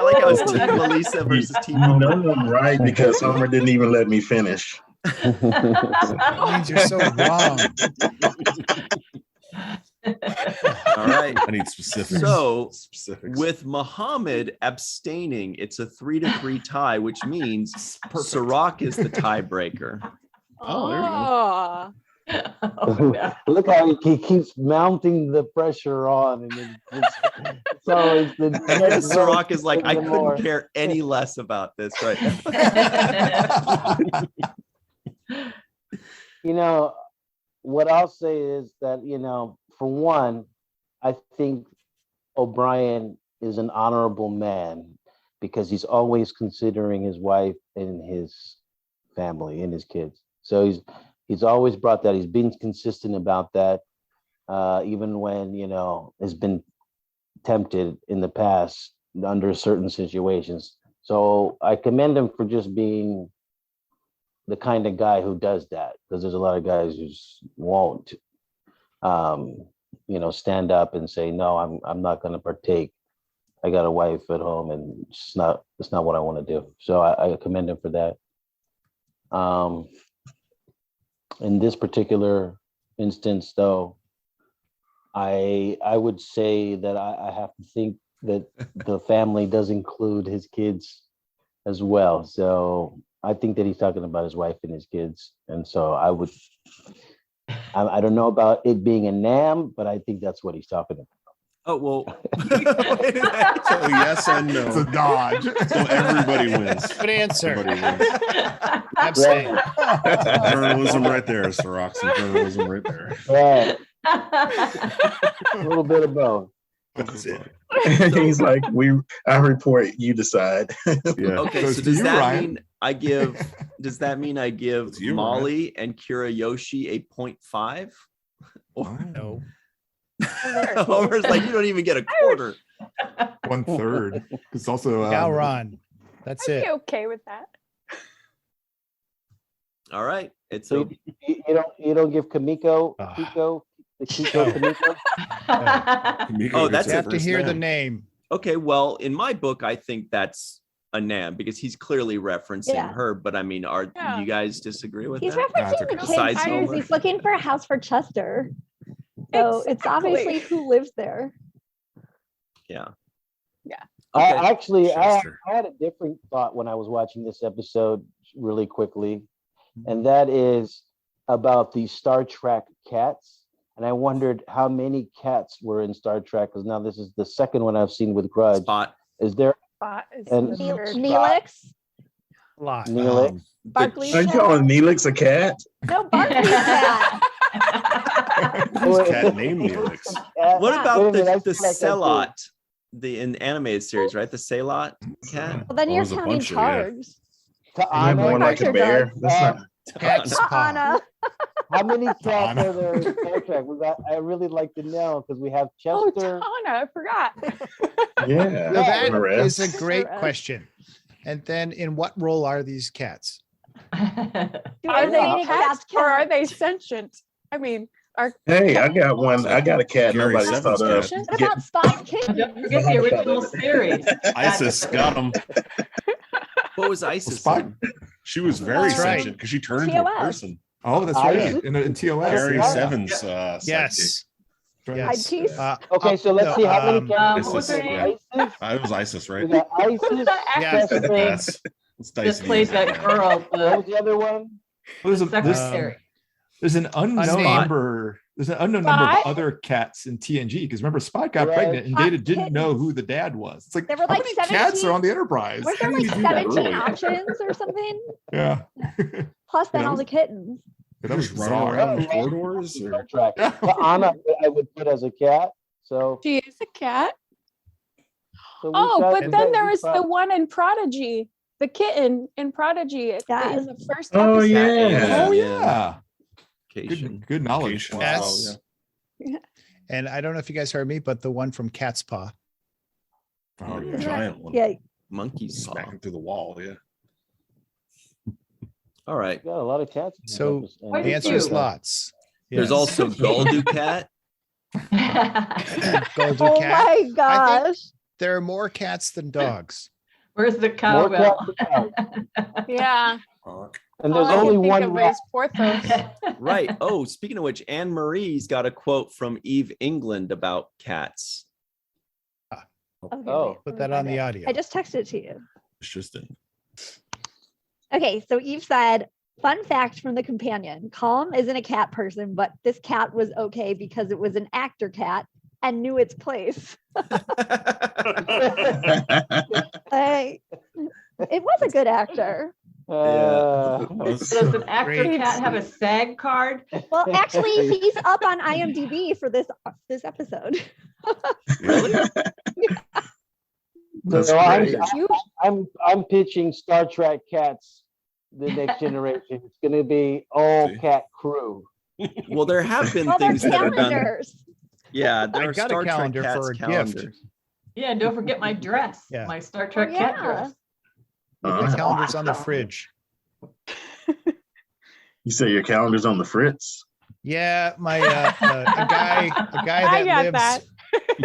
like how it's Team Melissa versus Team You Homer. know I'm right because Homer didn't even let me finish. That means you're so wrong. All right. I need specifics. So specifics. with Mohamed abstaining, it's a 3-3 tie, which means Cirroc is the tiebreaker. Oh, there you go. Oh. Look how he keeps mounting the pressure on, and it's always the And then next Cirroc vote is like, I the more. couldn't care any less about this right You know, what I'll say is that, for one, I think O'Brien is an honorable man because he's always considering his wife and his family and his kids. So he's always brought that. He's been consistent about that, even when, has been tempted in the past under certain situations. So I commend him for just being the kind of guy who does that, because there's a lot of guys who just won't, stand up and say, no, I'm not going to partake. I got a wife at home and it's not what I want to do. So I commend him for that. In this particular instance, though, I would say that I have to think that the family does include his kids as well. So I think that he's talking about his wife and his kids. And so I don't know about it being a NAM, but I think that's what he's talking about. Oh, well. So yes and no. It's a dodge. So everybody wins. Good answer. Everybody wins. Abstain. That's some journalism right there, Cirroc. Some journalism right there. Right. A little bit of both. That's it. He's like, I report, you decide. Yeah. Okay, So so it's does you, that Ryan. mean I give It's you, Molly and Kirayoshi a 0.5? No. Homer's like, you don't even get a quarter. 1/3. It's also Gowron. That's I'd it. be okay with that. All right. It's So you don't give Kimiko, Ah. Kiko, the Kiko Kimiko? Oh, that's You it. have to hear the name. okay. Well, in my book, I think that's a NAM because he's clearly referencing Yeah. her. But I mean, do Yeah. you guys disagree with He's that? Nah, it's referencing the okay. kids Besides because Homer. he's looking for a house for Chester. So it's Exactly. obviously who lives there. Yeah. I Okay. actually, I Chester. had a different thought when I was watching this episode really quickly, and that is about the Star Trek cats. And I wondered how many cats were in Star Trek, because now this is the second one I've seen with Grudge. Spot. Is there Spot is And- the Neil- third. Neelix? Lot. Neelix? Barkley's Are you cat? calling Neelix a cat? No, Barkley's cat. Whose cat named Neelix? What Wait a about minute, I the feel like I did. Celot? In animated series, right? The Celot cat. Well, then Oh, you're there's a counting bunch of, yeah. Chargs. To I'm more Anna? like a Archer bear. does. That's not. Cat's paw. Anna. How many cats Donna. are there in Star Trek? I really like to know because we have Oh, Chester. Tana, I forgot. Yeah. Now that Interest. is a great Interest. question. And then in what role are these cats? Do Are they animated pets or are count? they sentient? I mean, are Hey, I got one. I got a cat. Gary Nobody's Seven's thought of. cat. What about Spot's kitten? Don't forget the original series. Isis got him. What was ISIS? Spock? in? She was very That's right. sentient because she turned into a TOS. person. Oh, that's I- right. In TOS. Gary yeah. Seven's Yes. I'd Yes. tease. Uh, Okay, so let's see how many cats. what was her we name? got. ISIS. It was Isis, We right? got ISIS. Yeah. Chester. Yes. It's Just dicey. played that girl, What was the the other one? There's secretary. an unknown Unnamed. number. There's an unknown number of Spot? other cats in TNG because remember Spot got Right. pregnant and Data didn't know Kittens. who the dad was. It's like There were how like many cats 17 are on the Enterprise? Weren't How there do like you do that 17 early? options or something? Yeah. Plus then Yeah. all the kittens. That was Just running bizarre. around the corridors. Star Or... Trek. But Anna, I would put as a cat. So. she is a cat? so we Oh, got- but we then got- there we was the got- one in Prodigy, the kitten in Prodigy in Yes. the first Oh, episode. yeah. Oh yeah. Cation. Good knowledge. Cation. Yes. Yeah. And I don't know if you guys heard me, but the one from Cat's Paw. Oh, Yeah. giant one. Yeah. Monkey's paw. Smacking through the wall. Yeah. All right. We got a lot of cats. in this So, episode. Quite The a answer is few. lots. There's Yes. also Goldu Cat. Golden Oh cat. my gosh. There are more cats than dogs. Where's the More cowbell? cats than dogs. Yeah. And All there's I can only think one of rat. is Porthos. Right. Oh, speaking of which, Anne Marie's got a quote from Eve England about cats. Okay, Oh. wait, Put let that me on find the it. audio. I just texted it to you. It's just in. Okay, so Eve said, fun fact from the companion, Calm isn't a cat person, but this cat was okay because it was an actor cat and knew its place. It was a good actor. Does an actor Great. cat have a SAG card? Well, actually, he's up on IMDb for this episode. Really? That's So great. I'm pitching Star Trek cats, the next generation. It's going to be all See? cat crew. Well, there have been Well, they're things that are done. calendars. Yeah, there I are got a Star Trek calendar cats for a gift. calendars. Yeah, and don't forget my dress, Yeah. my Star Trek Oh, cat yeah. dress. The calendar's on the fridge. You say your calendar's on the fritz? Yeah, my a guy I that got lives that.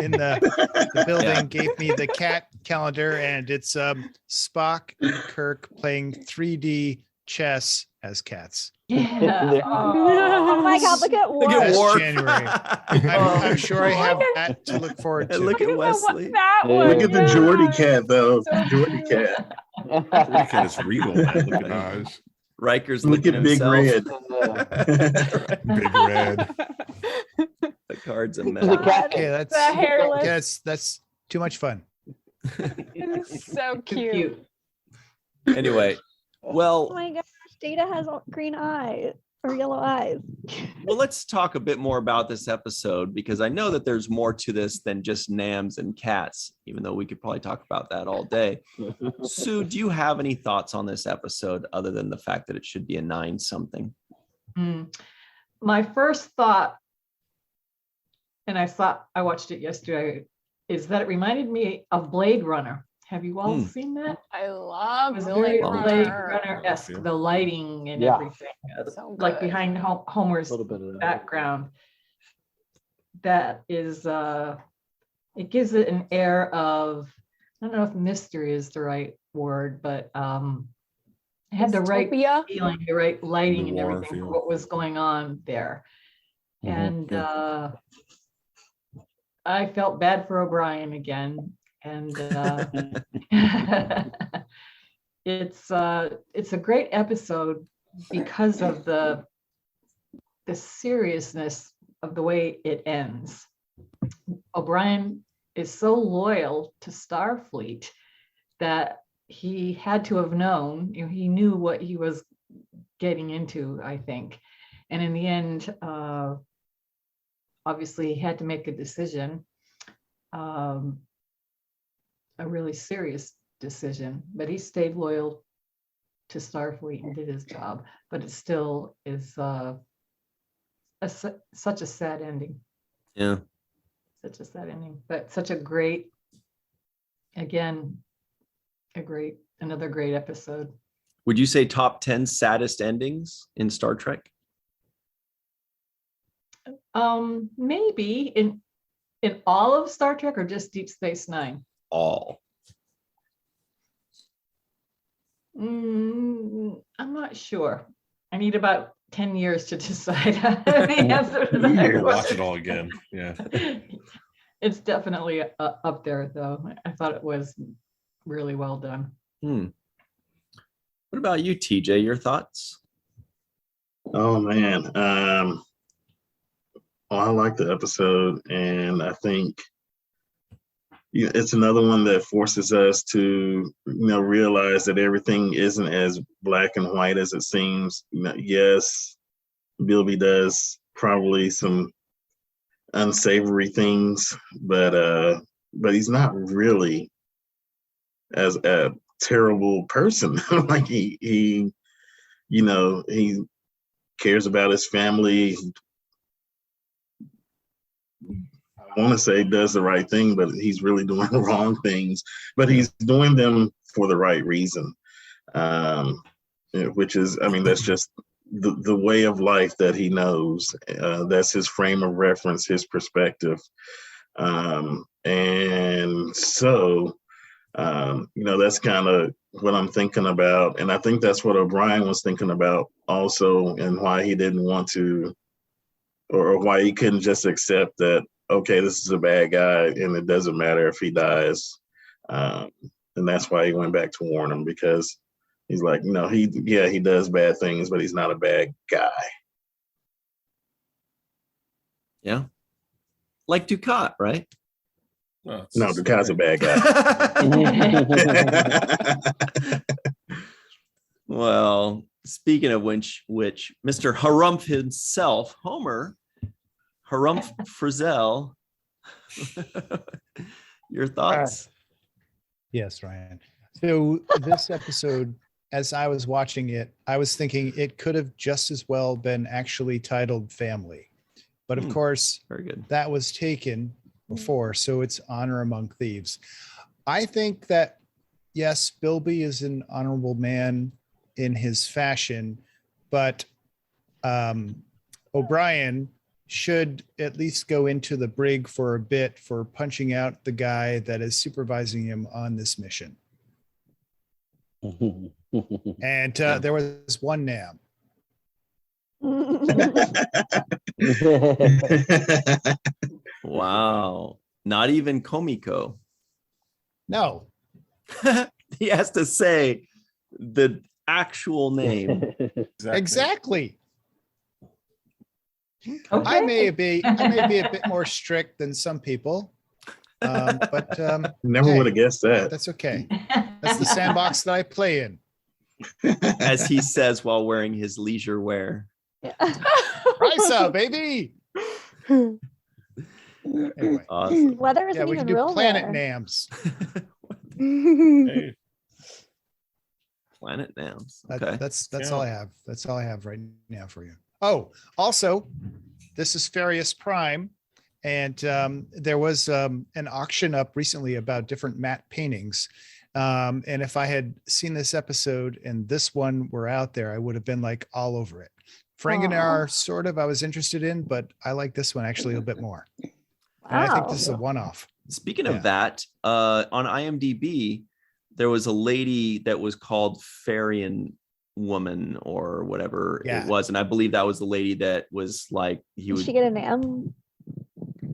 in the building Yeah. gave me the cat calendar, and it's Spock and Kirk playing 3D chess as cats. Yeah. Oh my God, look at Look Warren. at That's Worf. January. I'm sure I have that to look forward And to. look I at don't know what Wesley. that Yeah. was. Look at the Yeah. Geordie cat, though. So Geordie cute. cat. Geordie cat is regal, man. Look at him. Gosh. Riker's Look looking at Big himself. Red. Big red. The card's a The mess. cat. Okay, that's The hairless. yeah, that's too much fun. It's so cute. Cute. Anyway, Oh well, my gosh, Data has green eyes or yellow eyes. let's talk a bit more about this episode because I know that there's more to this than just nams and cats, even though we could probably talk about that all day. Sue, do you have any thoughts on this episode other than the fact that it should be a 9 something? My first thought, and I watched it yesterday, is that it reminded me of Blade Runner. Have you all seen that? I It love was Blade very Well, Blade Runner. Runner-esque, the lighting and Yeah. everything, So like good. behind Homer's A little bit of that. background. That is, it gives it an air of, I don't know if mystery is the right word, but it had the right Dystopia. feeling, the right lighting and Noir everything for feel. what was going on there. Mhm, And I felt bad for O'Brien again. And it's a great episode because of the seriousness of the way it ends. O'Brien is so loyal to Starfleet that he had to have known, he knew what he was getting into, I think. And in the end, obviously he had to make a decision, a really serious decision, but he stayed loyal to Starfleet and did his job. But it still is such a sad ending. Yeah. Such a sad ending, but such a great, again, another great episode. Would you say top 10 saddest endings in Star Trek? Maybe in all of Star Trek or just Deep Space Nine? All. I'm not sure. I need about 10 years to decide the answer to that Watch question. it all again. Yeah. It's definitely up there, though. I thought it was really well done. What about you, TJ? Your thoughts? Oh man, I like the episode, and I think it's another one that forces us to, realize that everything isn't as black and white as it seems. Yes, Bilby does probably some unsavory things, but he's not really as a terrible person. Like he cares about his family. I want to say does the right thing, but he's really doing the wrong things, but he's doing them for the right reason. Which is, that's just the way of life that he knows. That's his frame of reference, his perspective. And so, that's kind of what I'm thinking about. And I think that's what O'Brien was thinking about also, and why he didn't want to, or why he couldn't just accept that, okay, this is a bad guy and it doesn't matter if he dies. And that's why he went back to warn him, because he's like, he does bad things, but he's not a bad guy. Yeah. Like Ducat, right? No, Ducat's a bad guy. Well, speaking of which Mr. Harumph himself, Homer, Harumph Frizzell, your thoughts? Yes, Ryan. So this episode, as I was watching it, I was thinking it could have just as well been actually titled Family. But of course, very good. That was taken before, so it's Honor Among Thieves. I think that, yes, Bilby is an honorable man in his fashion, but O'Brien should at least go into the brig for a bit for punching out the guy that is supervising him on this mission. And there was one nab. Wow. Not even Komiko. No. He has to say the actual name. Exactly. Okay. I may be a bit more strict than some people, but Never would have guessed that. that's okay. That's the sandbox that I play in. As he says while wearing his leisure wear. Risa, baby. Anyway, Awesome. Weather isn't yeah, we even can do real planet there. names. Hey, Planet names. That- Okay. That's all I have. That's all I have right now for you. Oh, also, this is Farius Prime, and there was an auction up recently about different matte paintings. And if I had seen this episode and this one were out there, I would have been like all over it. Frangenaar, sort of, I was interested in, but I like this one actually a bit more. And I think this is a one-off. Speaking Yeah. of that, on IMDb, there was a lady that was called Farian Woman or whatever Yeah. it was. And I believe that was the lady that was like, he Did would. she get a name?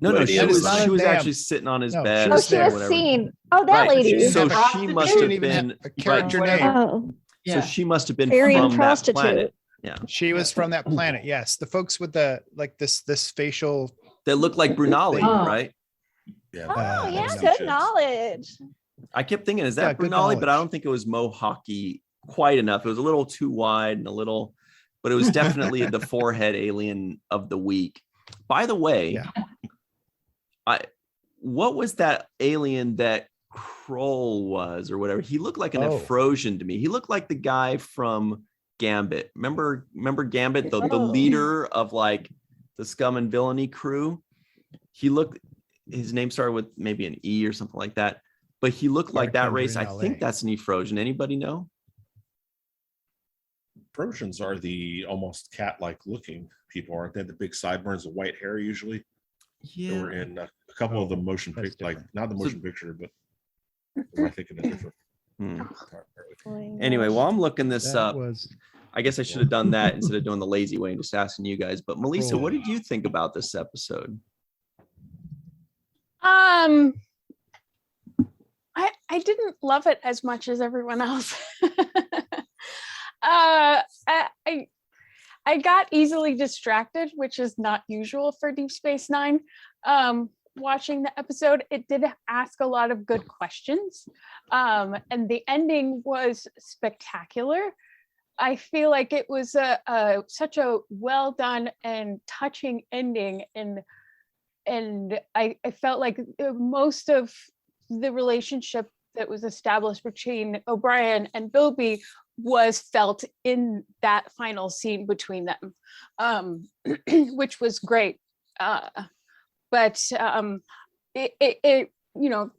No, That she is was, not she a was dam. actually sitting on his No, bed. she Oh, was she there, was whatever. seen. Oh, that Right. lady. She So didn't have she a- must she have didn't even have been a character right. name. Oh, Yeah. So she must have been Aryan from prostitute. that planet. Yeah. She was from that planet. Yes, the folks with the like this facial. That looked like Brunali, Oh. right? yeah. oh yeah, no good shit. knowledge. I kept thinking, is Yeah, that good Brunali? But I knowledge. don't think it was Mohawky quite enough. It was a little too wide and a little, but it was definitely the forehead alien of the week. By the way, Yeah. what was that alien that Kroll was or whatever? He looked like an Oh. Afrosian to me. He looked like the guy from Gambit. Remember Gambit, the Oh. leader of like the Scum and Villainy crew. His name started with maybe an E or something like that, but he looked like that race. I think that's an Efrosion. Anybody know? Trojans are the almost cat-like looking people, aren't they? The big sideburns, the white hair usually. Yeah. They were in a couple of the motion pictures, like not the motion picture, but am I thinking of different? Anyway, while I'm looking this That up, I guess I should have done that instead of doing the lazy way and just asking you guys. But Melissa, what did you think about this episode? I didn't love it as much as everyone else. I got easily distracted, which is not usual for Deep Space Nine. Watching the episode, it did ask a lot of good questions, and the ending was spectacular. I feel like it was such a well done and touching ending, and I felt like most of the relationship that was established between O'Brien and Bilby was felt in that final scene between them, which was great. But it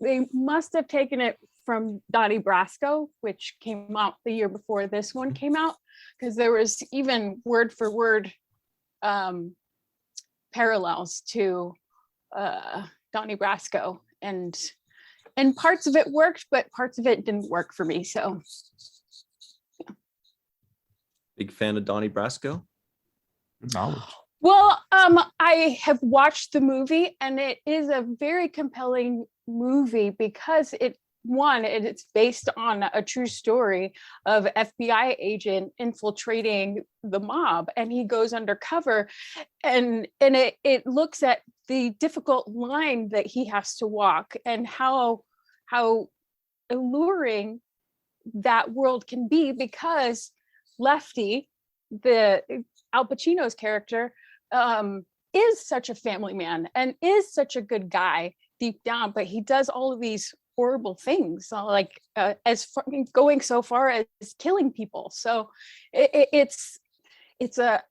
they must have taken it from Donnie Brasco, which came out the year before this one came out, because there was even word for word parallels to Donnie Brasco, and parts of it worked, but parts of it didn't work for me. So, yeah. Big fan of Donnie Brasco? Knowledge. Well, I have watched the movie, and it is a very compelling movie because it's based on a true story of FBI agent infiltrating the mob, and he goes undercover, and it looks at the difficult line that he has to walk and how alluring that world can be, because Lefty, the Al Pacino's character, is such a family man and is such a good guy deep down, but he does all of these horrible things, like going so far as killing people. So it's a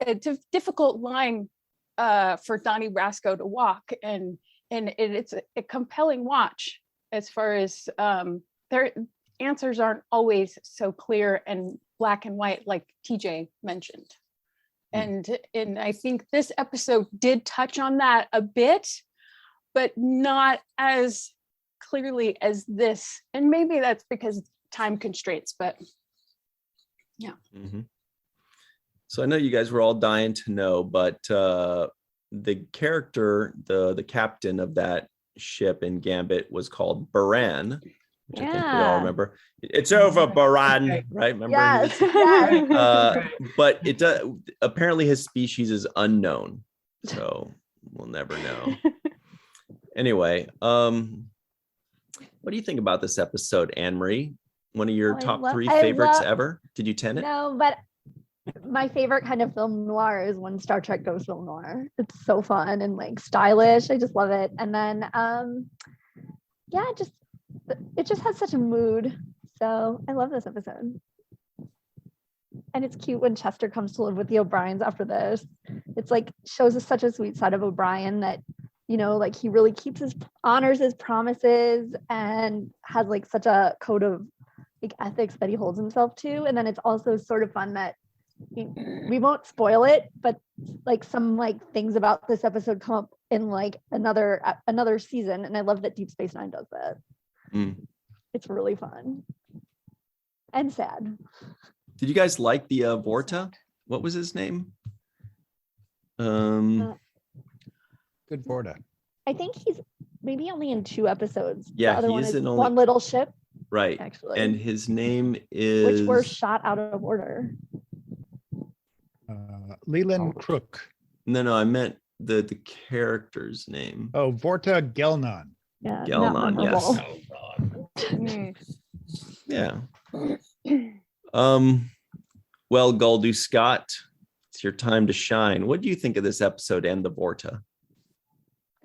difficult line for Donnie Brasco to walk, and it's a compelling watch, as far as their answers aren't always so clear and black and white, like TJ mentioned. And I think this episode did touch on that a bit, but not as clearly as this. And maybe that's because time constraints, but yeah. Mm-hmm. So I know you guys were all dying to know, but the character, the captain of that ship in Gambit was called Baran, which I think we all remember. It's over, Baran, right? Remember? Yes. Yes. But it does. Apparently, his species is unknown, so we'll never know. Anyway, what do you think about this episode, Anne-Marie? One of your top three favorites ever? Did you 10 it? No, but my favorite kind of film noir is when Star Trek goes film noir. It's so fun and like stylish. I just love it. And then, it just has such a mood. So I love this episode. And it's cute when Chester comes to live with the O'Briens after this. It's like shows us such a sweet side of O'Brien that, like he really honors his promises and has like such a code of like ethics that he holds himself to. And then it's also sort of fun that we won't spoil it, but like some like things about this episode come up in like another season. And I love that Deep Space Nine does that. It's really fun and sad. Did you guys like the Vorta? What was his name? Good Vorta. I think he's maybe only in 2 episodes. Yeah, the other he one is is in only One Little Ship. Right. Actually. And his name is, which were shot out of order. Leland Crook. No, I meant the character's name. Oh, Vorta Gelnon. Yeah. Gelnon, yes. Yeah. Well, Goldu Scott, it's your time to shine. What do you think of this episode and the Vorta?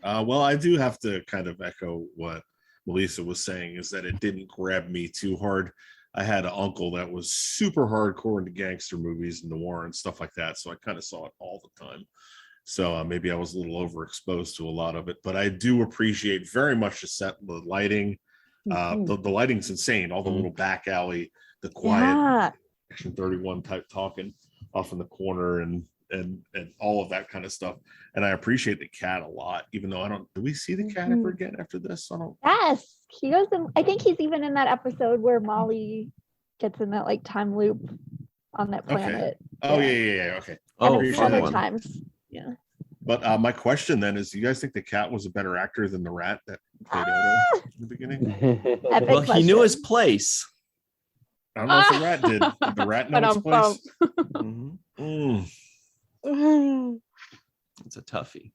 Well, I do have to kind of echo what Melissa was saying, is that it didn't grab me too hard. I had an uncle that was super hardcore into gangster movies and noir and stuff like that, so I kind of saw it all the time. So maybe I was a little overexposed to a lot of it, but I do appreciate very much the set, the lighting. The lighting's insane. All the little back alley, the quiet Section 31 type talking off in the corner, and all of that kind of stuff. And I appreciate the cat a lot, even though do we see the cat ever again after this? I don't. Yes, he goes in. I think he's even in that episode where Molly gets in that like time loop on that planet. Oh yeah. Okay. And Oh, a few fun other one. times. Yeah. But my question then is, do you guys think the cat was a better actor than the rat that played Odo in the beginning? Epic Well, he knew question. his place. I don't know if the rat did. Did the rat know its place? It's a toughie.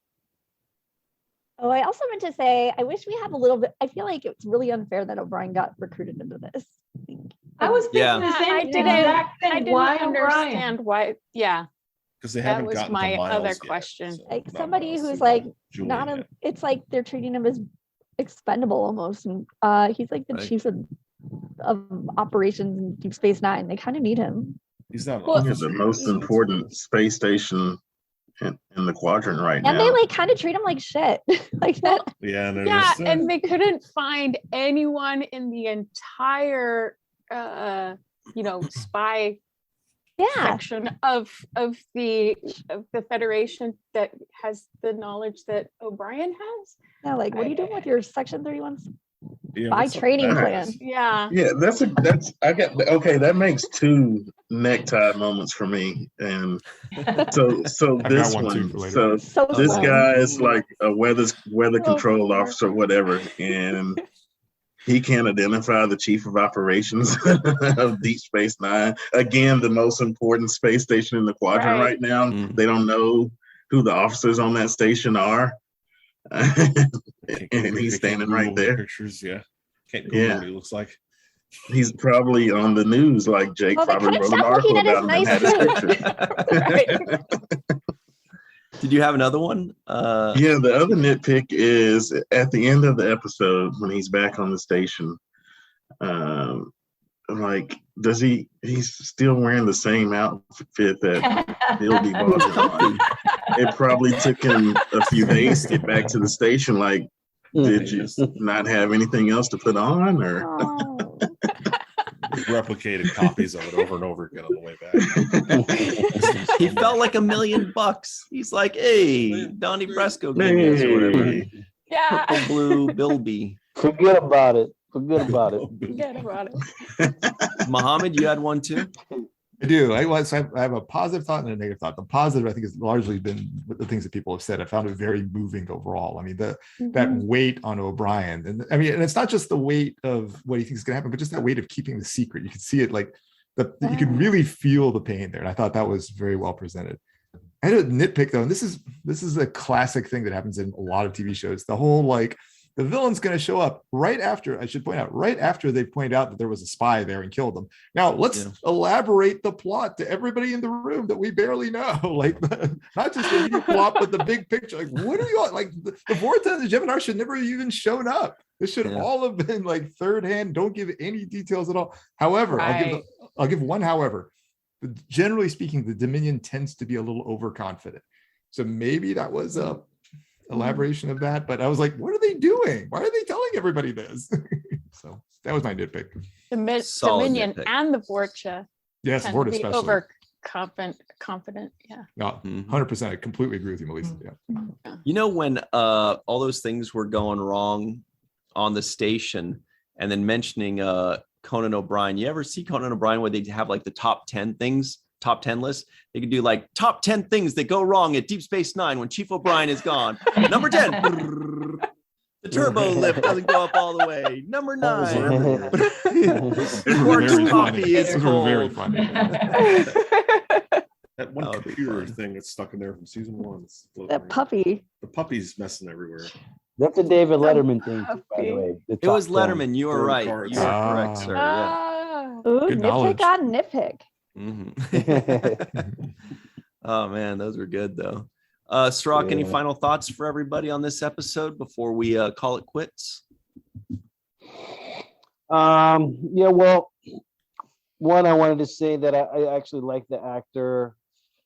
Oh, I also meant to say, I wish we had a little bit. I feel like it's really unfair that O'Brien got recruited into this. I was thinking Yeah. the same I exact thing. I didn't Why understand why. Yeah, Because they that haven't was gotten my to Miles other yet, question. so Like not somebody Miles, who's so like Julian not a. yet. It's like they're treating him as expendable almost, and he's like the Right. chief of operations in Deep Space Nine. They kind of need him. He's not an Well, He's officer. the most important space station in the quadrant right And now. they like kind of treat him like shit. Like that. Yeah, and yeah, there's, and they couldn't find anyone in the entire, spy Yeah. section of the Federation that has the knowledge that O'Brien has. Yeah. Like, what are you doing with your Section 31 yeah, spy what's up training with that? plan? Yeah. Yeah, that makes two necktie moments for me. And so got this one too one, for later. So this slow. guy is like a weather control Lord. officer, whatever, and he can't identify the chief of operations of Deep Space Nine. Again, the most important space station in the quadrant Right. right now. Mm. They don't know who the officers on that station are. And he's standing right Google the there. Pictures, yeah. Can't Google Yeah. what he looks like. He's probably on the news, like Jake Well, they probably couldn't wrote an stop looking article at his about him and nice had his picture. Did you have another one? Yeah, the other nitpick is at the end of the episode when he's back on the station. Like, he's still wearing the same outfit that Bilby bought him. It probably took him a few days to get back to the station. Like, did you not have anything else to put on, or? Oh. Replicated copies of it over and over again on the way back. He felt like $1 million. He's like, hey, Donnie Brasco gave me this or whatever. Hey. Yeah. Purple blue Bilby. Forget about it. Forget about it. Forget about it. Mohammed, you had one too? I do. I have a positive thought and a negative thought. The positive, I think, has largely been the things that people have said. I found it very moving overall. I mean, that weight on O'Brien, and I mean, and it's not just the weight of what he thinks is going to happen, but just that weight of keeping the secret. You can see it, like you could really feel the pain there, and I thought that was very well presented. I had a nitpick though, and this is a classic thing that happens in a lot of TV shows. The whole like, the villain's going to show up right after, I should point out, right after they point out that there was a spy there and killed them. Now, let's elaborate the plot to everybody in the room that we barely know. Like, not just the immediate plot, but the big picture. Like, what are you all, like, the Vortex and the Gemini should never have even shown up. This should all have been like third hand. Don't give any details at all. However, I'll give one however. Generally speaking, the Dominion tends to be a little overconfident. So maybe that was a elaboration of that, but I was like, what are they doing? Why are they telling everybody this? So that was my nitpick. The Solid Dominion nitpick. and the Vorcha. Yes, tend Vorta to be especially. confident. Yeah. No, 100%. I completely agree with you, Melissa. Yeah. You know, when all those things were going wrong on the station, and then mentioning Conan O'Brien, you ever see Conan O'Brien where they have like the top 10 things, top 10 list? They could do like top 10 things that go wrong at Deep Space Nine when Chief O'Brien is gone. Number 10, the turbo lift doesn't go up all the way. Number 9, Quark's Very funny. coffee is Those were very cold. funny. That one That would be computer fun. thing that's stuck in there from season 1. It's That puppy. The puppy's messing everywhere. That's a David Letterman thing, too, by the way. The It was top 10. Letterman. You were Third right. cards. You were correct, sir. Yeah. Ah. Ooh, Good nitpick knowledge. on nitpick. Mhm. Oh man, those were good though. Cirroc, any Yeah. final thoughts for everybody on this episode before we call it quits? Yeah, well, one, I wanted to say that I actually like the actor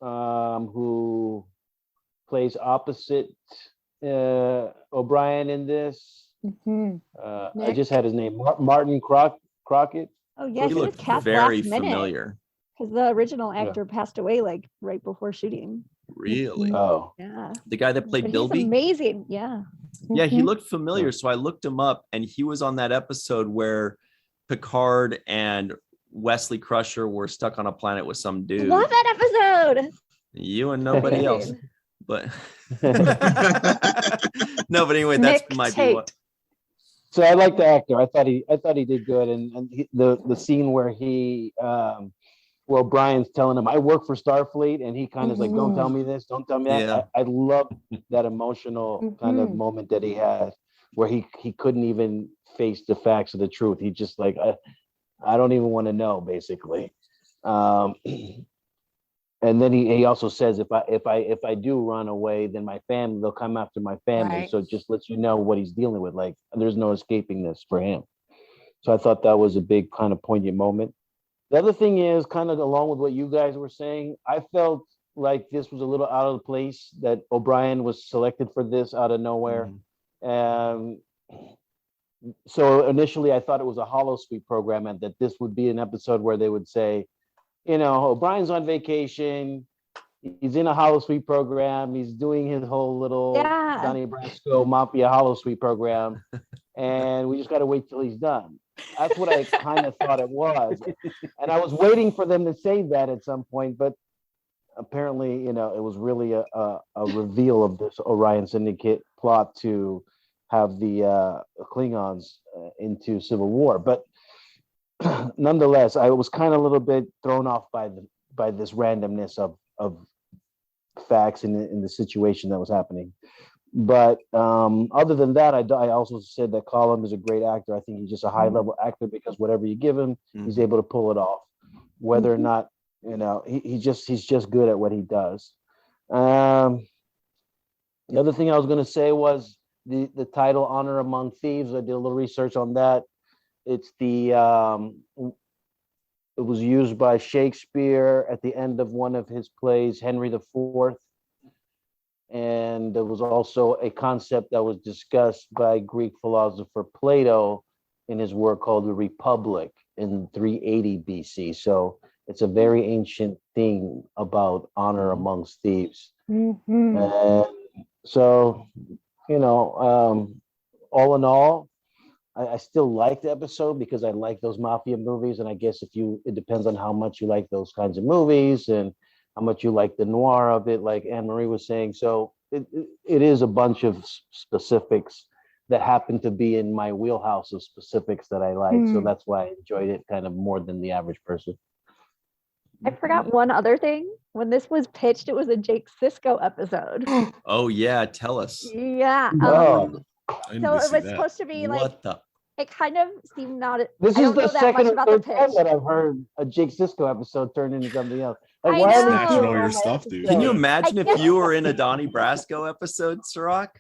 who plays opposite O'Brien in this. Mhm. I just had his name, Martin Crockett. Oh yeah, He he was looked cast very last minute familiar. because the original actor passed away like right before shooting. Really? Oh, Yeah, The guy that played but he's Bilby? amazing. Yeah. Yeah, he Mhm. looked familiar. So I looked him up, and he was on that episode where Picard and Wesley Crusher were stuck on a planet with some dude. Love that episode. You and nobody else. Amazing. But no, but anyway, that's Nick might be Tate. what. so I like the actor. I thought he did good, and the scene where where Brian's telling him, "I work for Starfleet," and he kind of is like, "Don't tell me this, don't tell me that." Yeah. I love that emotional kind of moment that he had, where he couldn't even face the facts of the truth. He just like, I don't even want to know, basically. And then he also says, if I do run away, then my family, they'll come after my family. Right. So it just lets you know what he's dealing with. Like, there's no escaping this for him. So I thought that was a big kind of poignant moment. The other thing is, kind of along with what you guys were saying, I felt like this was a little out of the place, that O'Brien was selected for this out of nowhere. So initially I thought it was a holosuite program, and that this would be an episode where they would say, O'Brien's on vacation, he's in a holosuite program, he's doing his whole little Donnie Brasco Mafia holosuite program, and we just got to wait till he's done. That's what I kind of thought it was. And I was waiting for them to say that at some point, but apparently, it was really a reveal of this Orion Syndicate plot to have the Klingons into civil war. But nonetheless, I was kind of a little bit thrown off by this randomness of facts in the situation that was happening. But other than that, I also said that Colin is a great actor. I think he's just a high level actor, because whatever you give him, he's able to pull it off, whether or not, he's just good at what he does. The other thing I was going to say was the title Honor Among Thieves. I did a little research on that. It's it was used by Shakespeare at the end of one of his plays, Henry IV. And there was also a concept that was discussed by Greek philosopher Plato in his work called The Republic in 380 BC. So it's a very ancient thing about honor amongst thieves. And so, all in all, I still like the episode because I like those mafia movies. And I guess it depends on how much you like those kinds of movies and how much you like the noir of it, like Anne-Marie was saying. So it is a bunch of specifics that happen to be in my wheelhouse of specifics that I like. So that's why I enjoyed it kind of more than the average person. I forgot one other thing. When this was pitched, it was a Jake Sisko episode. Oh yeah, tell us. Yeah. Oh. So it was supposed to be like, What the? it kind of seemed not. This I is don't know the that second much or about the third time pitch. that I've heard a Jake Sisko episode turn into something else. Like, I why are they know. Snatching all doing your my stuff, dude. Can you episodes? imagine I if guess- you were in a Donnie Brasco episode, Cirroc?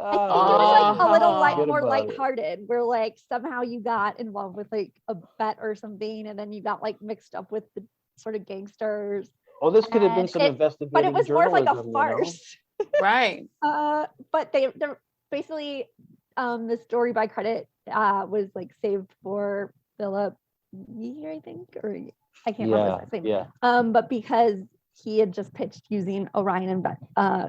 I think it was like a little Forget more about it. lighthearted, where like somehow you got involved with like a bet or something, and then you got like mixed up with the sort of gangsters. Oh, this could have been And some it- investigative But it was more like a journalism, farce. Right. But they're basically the story by credit was like saved for Philip Yeager, I think, or I can't remember his last name. Yeah. But because he had just pitched using Orion and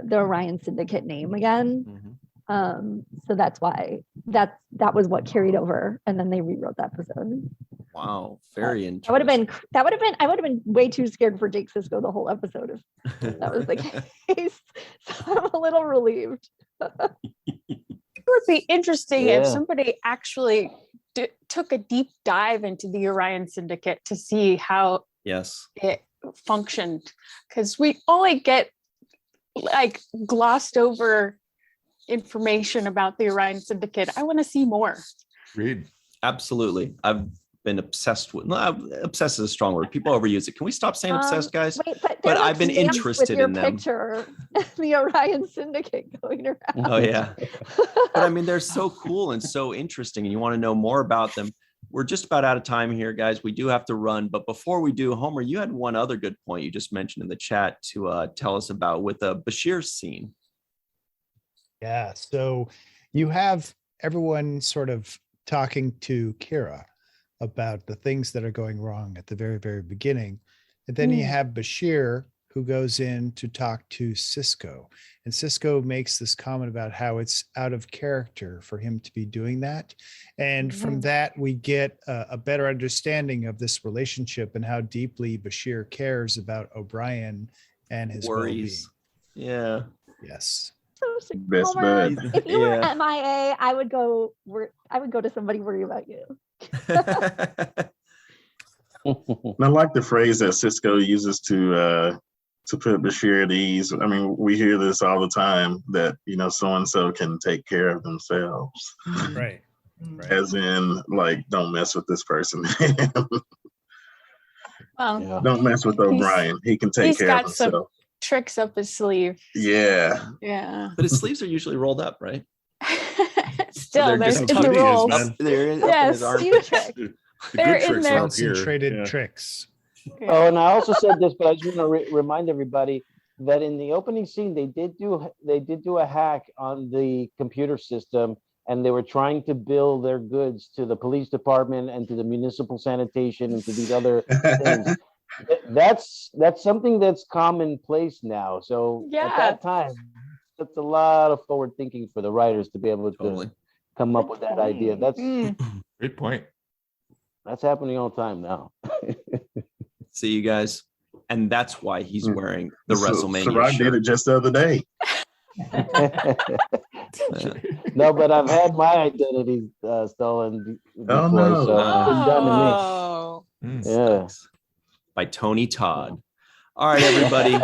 the Orion Syndicate name again. So that's why that was what carried over, and then they rewrote the episode. Wow, very I interesting. would have been way too scared for Jake Sisko the whole episode if that was the case. So I'm a little relieved. It would be interesting if Yeah. somebody actually took a deep dive into the Orion Syndicate to see how Yes. it functioned, because we only get like glossed over information about the Orion Syndicate. I want to see more. Read. Absolutely. I've been obsessed with, obsessed is a strong word. People overuse it. Can we stop saying obsessed, guys? Wait, but But they're, I've been stamps interested with your in them. picture, the Orion Syndicate going around. Oh yeah. But I mean, they're so cool and so interesting, and you want to know more about them. we're just about out of time here, guys. We do have to run. But before we do, Homer, you had one other good point you just mentioned in the chat to tell us about with Bashir's scene. Yeah. So you have everyone sort of talking to Kira about the things that are going wrong at the very, very beginning. And then you have Bashir, who goes in to talk to Sisko. And Sisko makes this comment about how it's out of character for him to be doing that. And from that, we get a better understanding of this relationship and how deeply Bashir cares about O'Brien and his worries. well-being. Yeah. Yes. Best Homer, bud. if you were MIA, I would go to somebody worried about you. And I like the phrase that Sisko uses to put Bashir at ease. I mean, we hear this all the time that, you know, so-and-so can take care of themselves. Right. As in, like, don't mess with this person. Well, Don't mess with O'Brien. He can take care of got some himself. tricks up his sleeve. Yeah. Yeah. But his sleeves are usually rolled up, right? Still, they're there's just in the tucked in, rolls. man. They're in Yes, his arm. You trick. The They're good in tricks there. are up here. Concentrated Yeah. tricks. Oh, and I also said this, but I just want to remind everybody that in the opening scene, they did do a hack on the computer system, and they were trying to bill their goods to the police department and to the municipal sanitation and to these other things. That's something that's commonplace now. So Yeah. at that time, that's a lot of forward thinking for the writers to be able to Totally. come up with that idea. That's Great point. that's happening all the time now. See you guys. And that's why he's wearing the WrestleMania Cirroc shirt. did it just the other day. No, but I've had my identity stolen before, Oh, no. so it's been done Oh. to me. Yeah. By Tony Todd. All right, everybody.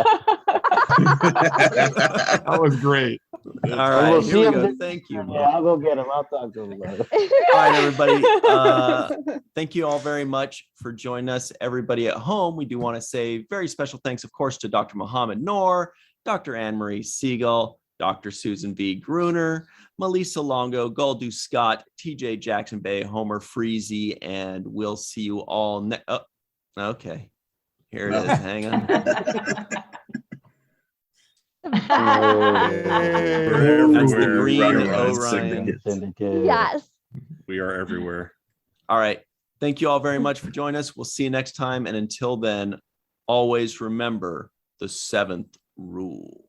That was great. All right, We'll here see we him go. this- Thank you. Yeah, I'll go get him. I'll talk to him about it. All right, everybody. Thank you all very much for joining us. Everybody at home, we do want to say very special thanks, of course, to Dr. Mohamed Noor, Dr. Marie Segal, Dr. Susan V. Gruner, Melissa Longo, Goldu Scott, TJ Jackson-Bey, Homer Freezy, and we'll see you all next. Oh, okay. Here it is. Hang on. We're That's the everywhere. green Rewatch Orion. Syndicate. Yes. We are everywhere. All right. Thank you all very much for joining us. We'll see you next time. And until then, always remember the seventh rule.